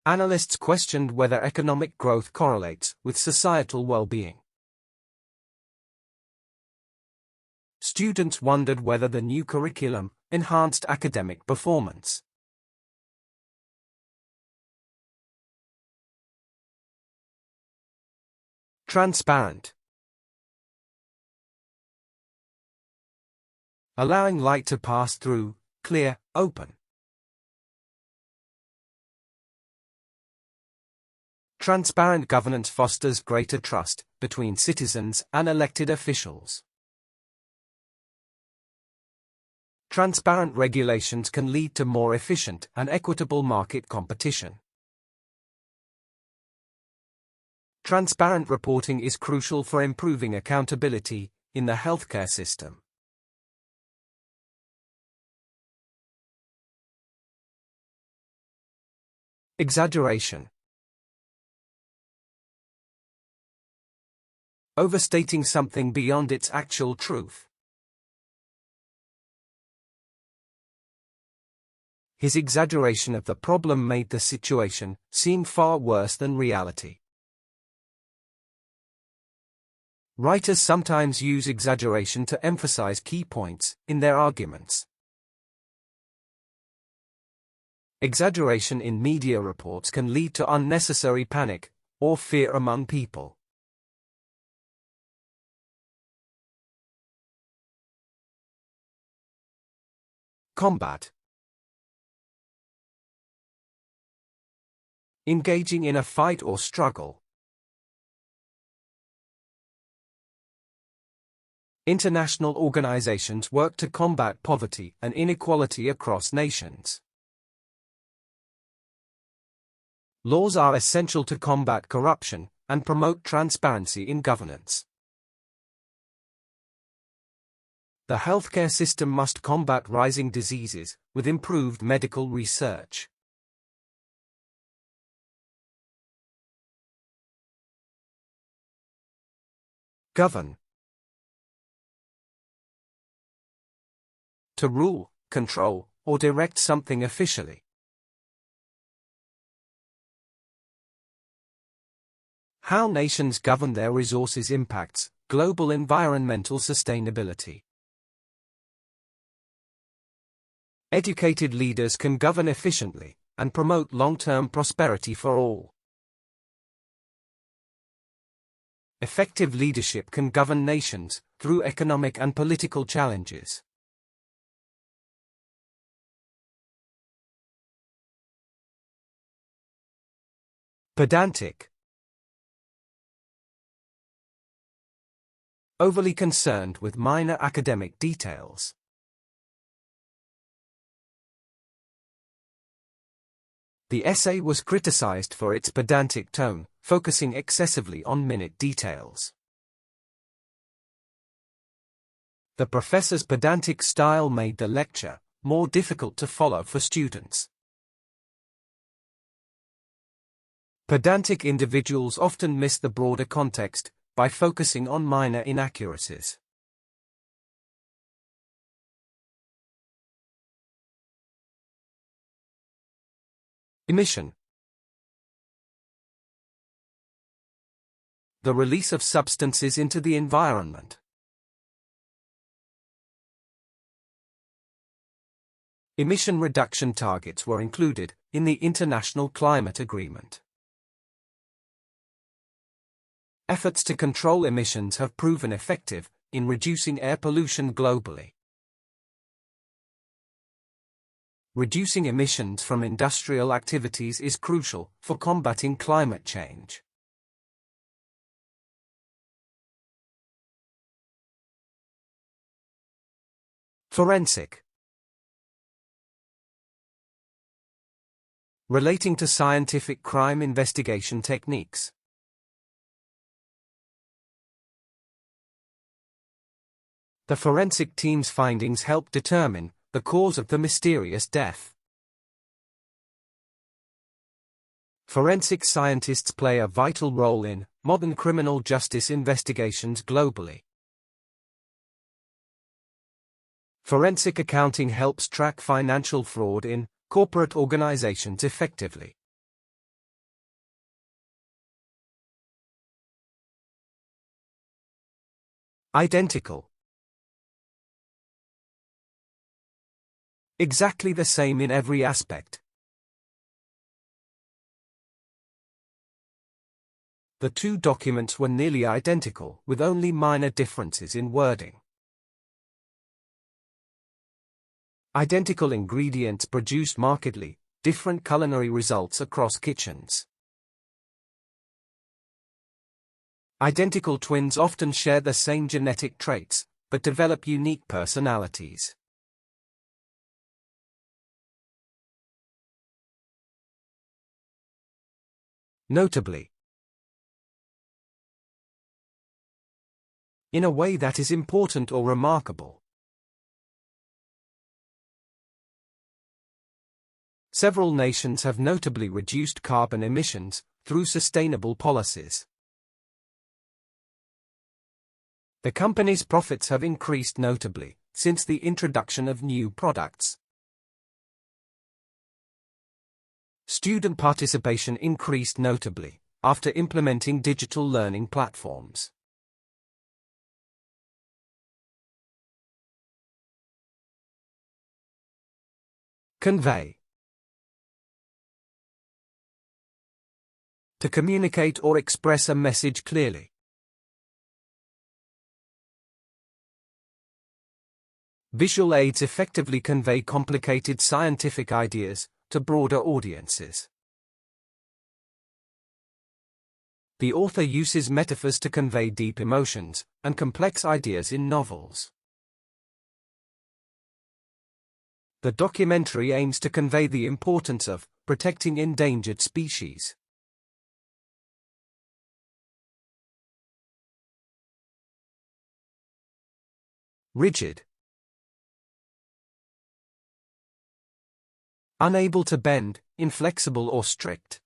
Analysts questioned whether economic growth correlates with societal well-being. Students wondered whether the new curriculum enhanced academic performance. Transparent. Allowing light to pass through, clear, open. Transparent governance fosters greater trust between citizens and elected officials. Transparent regulations can lead to more efficient and equitable market competition. Transparent reporting is crucial for improving accountability in the healthcare system. Exaggeration. Overstating something beyond its actual truth. His exaggeration of the problem made the situation seem far worse than reality. Writers sometimes use exaggeration to emphasize key points in their arguments. Exaggeration in media reports can lead to unnecessary panic or fear among people. Combat. Engaging in a fight or struggle. International organizations work to combat poverty and inequality across nations. Laws are essential to combat corruption and promote transparency in governance. The healthcare system must combat rising diseases with improved medical research. Govern. To rule, control, or direct something officially. How nations govern their resources impacts global environmental sustainability. Educated leaders can govern efficiently and promote long-term prosperity for all. Effective leadership can govern nations through economic and political challenges. Pedantic. Overly concerned with minor academic details. The essay was criticized for its pedantic tone, focusing excessively on minute details. The professor's pedantic style made the lecture more difficult to follow for students. Pedantic individuals often miss the broader context by focusing on minor inaccuracies. Emission. The release of substances into the environment. Emission reduction targets were included in the International Climate Agreement. Efforts to control emissions have proven effective in reducing air pollution globally. Reducing emissions from industrial activities is crucial for combating climate change. Forensic. Relating to scientific crime investigation techniques. The forensic team's findings help determine the cause of the mysterious death. Forensic scientists play a vital role in modern criminal justice investigations globally. Forensic accounting helps track financial fraud in corporate organizations effectively. Identical. Exactly the same in every aspect. The two documents were nearly identical, with only minor differences in wording. Identical ingredients produced markedly different culinary results across kitchens. Identical twins often share the same genetic traits, but develop unique personalities. Notably, in a way that is important or remarkable. Several nations have notably reduced carbon emissions through sustainable policies. The company's profits have increased notably since the introduction of new products. Student participation increased notably after implementing digital learning platforms. Convey. To communicate or express a message clearly. Visual aids effectively convey complicated scientific ideas to broader audiences. The author uses metaphors to convey deep emotions and complex ideas in novels. The documentary aims to convey the importance of protecting endangered species. Rigid. Unable to bend, inflexible or strict.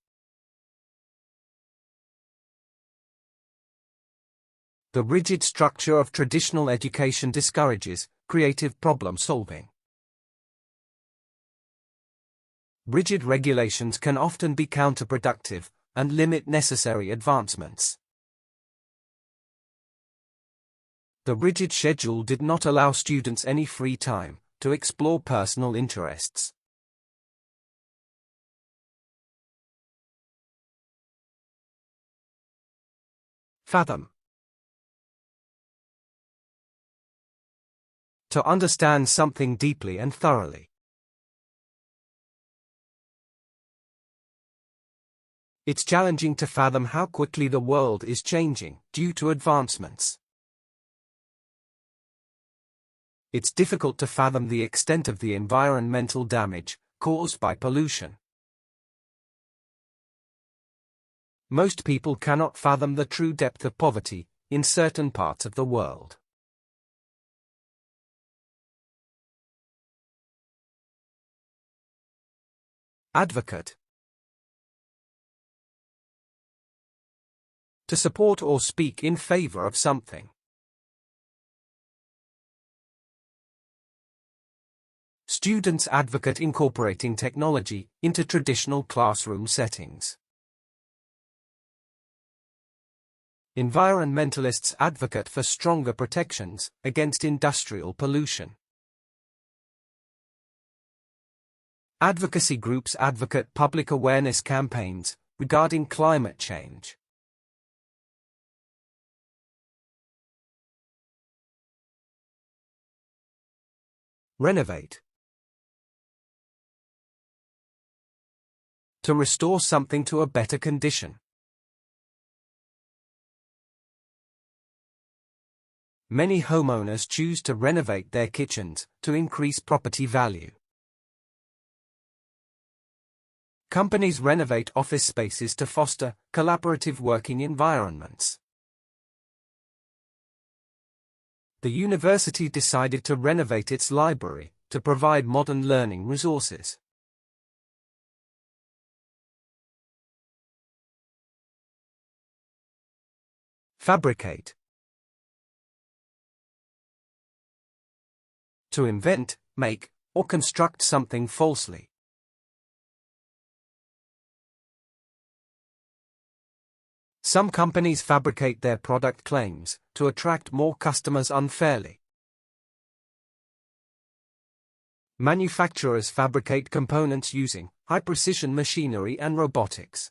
The rigid structure of traditional education discourages creative problem solving. Rigid regulations can often be counterproductive and limit necessary advancements. The rigid schedule did not allow students any free time to explore personal interests. Fathom. To understand something deeply and thoroughly. It's challenging to fathom how quickly the world is changing due to advancements. It's difficult to fathom the extent of the environmental damage caused by pollution. Most people cannot fathom the true depth of poverty in certain parts of the world. Advocate. To support or speak in favor of something. Students advocate incorporating technology into traditional classroom settings. Environmentalists advocate for stronger protections against industrial pollution. Advocacy groups advocate public awareness campaigns regarding climate change. Renovate. To restore something to a better condition. Many homeowners choose to renovate their kitchens to increase property value. Companies renovate office spaces to foster collaborative working environments. The university decided to renovate its library to provide modern learning resources. Fabricate. To invent, make, or construct something falsely. Some companies fabricate their product claims to attract more customers unfairly. Manufacturers fabricate components using high-precision machinery and robotics.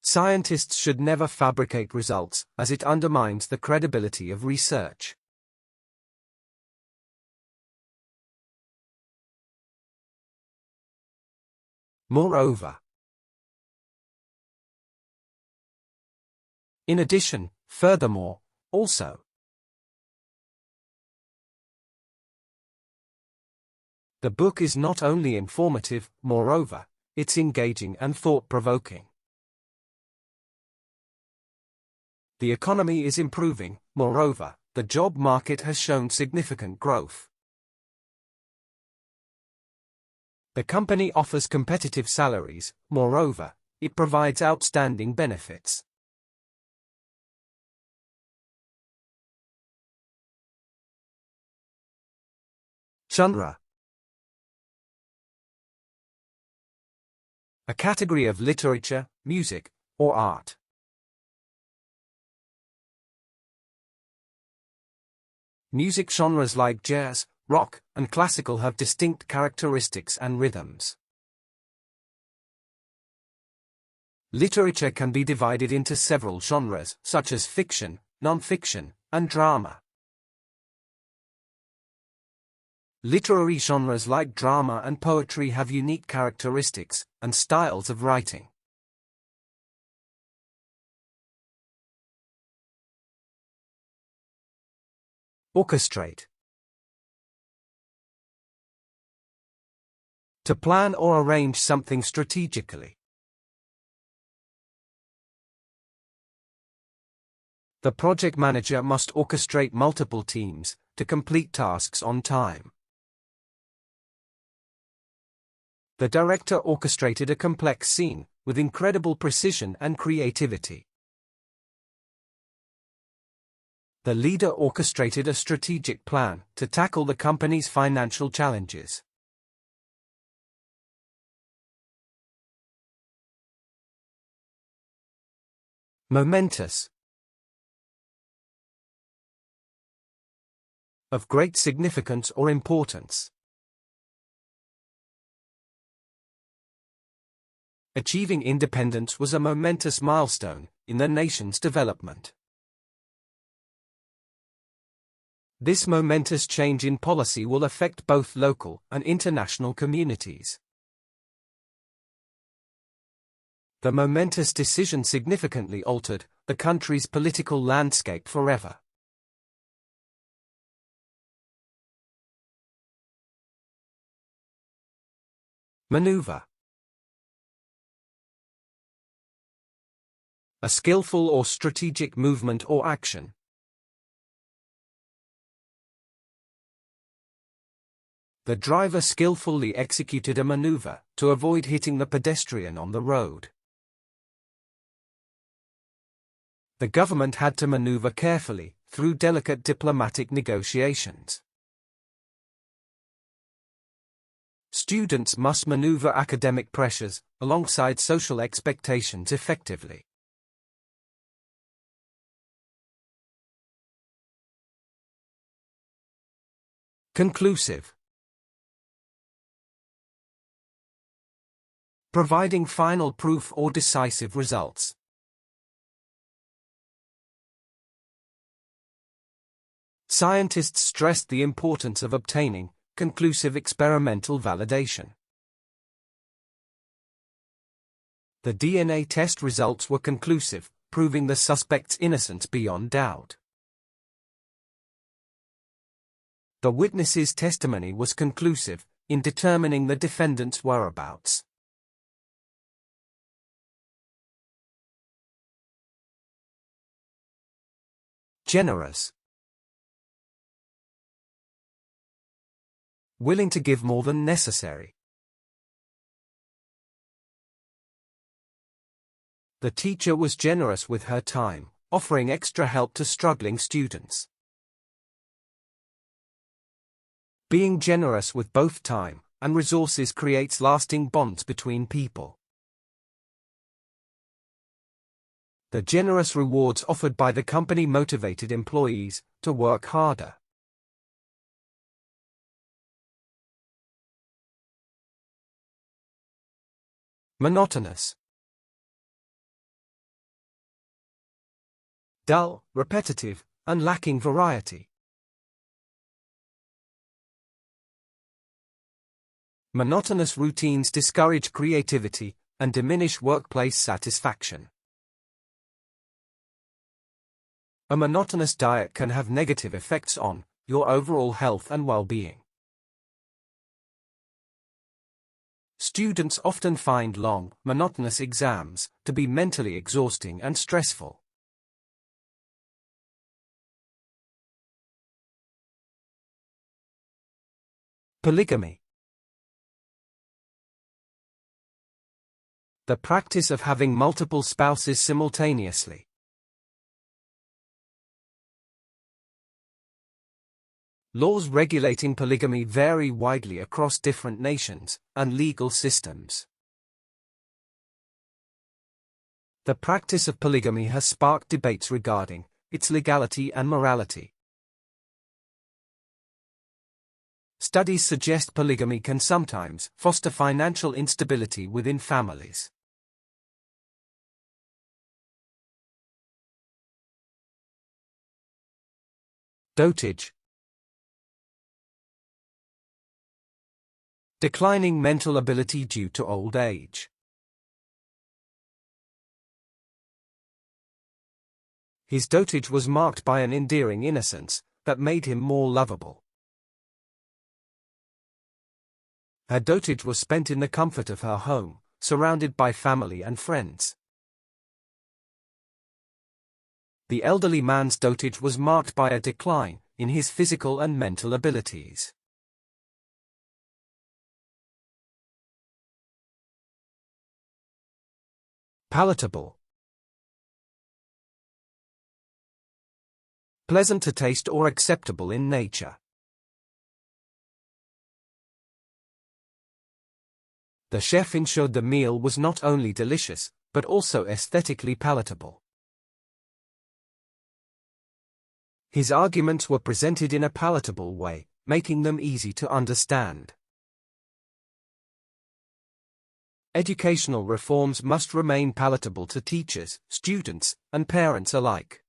Scientists should never fabricate results, as it undermines the credibility of research. Moreover. In addition, furthermore, also. The book is not only informative, moreover, it's engaging and thought-provoking. The economy is improving, moreover, the job market has shown significant growth. The company offers competitive salaries, moreover, it provides outstanding benefits. Genre. A category of literature, music, or art. Music genres like jazz, rock, and classical have distinct characteristics and rhythms. Literature can be divided into several genres, such as fiction, non-fiction, and drama. Literary genres like drama and poetry have unique characteristics and styles of writing. Orchestrate. To plan or arrange something strategically. The project manager must orchestrate multiple teams to complete tasks on time. The director orchestrated a complex scene with incredible precision and creativity. The leader orchestrated a strategic plan to tackle the company's financial challenges. Momentous. Of great significance or importance. Achieving independence was a momentous milestone in the nation's development. This momentous change in policy will affect both local and international communities. The momentous decision significantly altered the country's political landscape forever. Maneuver. A skillful or strategic movement or action. The driver skillfully executed a maneuver to avoid hitting the pedestrian on the road. The government had to maneuver carefully through delicate diplomatic negotiations. Students must maneuver academic pressures alongside social expectations effectively. Conclusive. Providing final proof or decisive results. Scientists stressed the importance of obtaining conclusive experimental validation. The DNA test results were conclusive, proving the suspect's innocence beyond doubt. The witness's testimony was conclusive in determining the defendant's whereabouts. Generous. Willing to give more than necessary. The teacher was generous with her time, offering extra help to struggling students. Being generous with both time and resources creates lasting bonds between people. The generous rewards offered by the company motivated employees to work harder. Monotonous. Dull, repetitive, and lacking variety. Monotonous routines discourage creativity and diminish workplace satisfaction. A monotonous diet can have negative effects on your overall health and well-being. Students often find long, monotonous exams to be mentally exhausting and stressful. Polygamy. The practice of having multiple spouses simultaneously. Laws regulating polygamy vary widely across different nations and legal systems. The practice of polygamy has sparked debates regarding its legality and morality. Studies suggest polygamy can sometimes foster financial instability within families. Dotage. Declining mental ability due to old age. His dotage was marked by an endearing innocence that made him more lovable. Her dotage was spent in the comfort of her home, surrounded by family and friends. The elderly man's dotage was marked by a decline in his physical and mental abilities. Palatable. Pleasant to taste or acceptable in nature. The chef ensured the meal was not only delicious, but also aesthetically palatable. His arguments were presented in a palatable way, making them easy to understand. Educational reforms must remain palatable to teachers, students, and parents alike.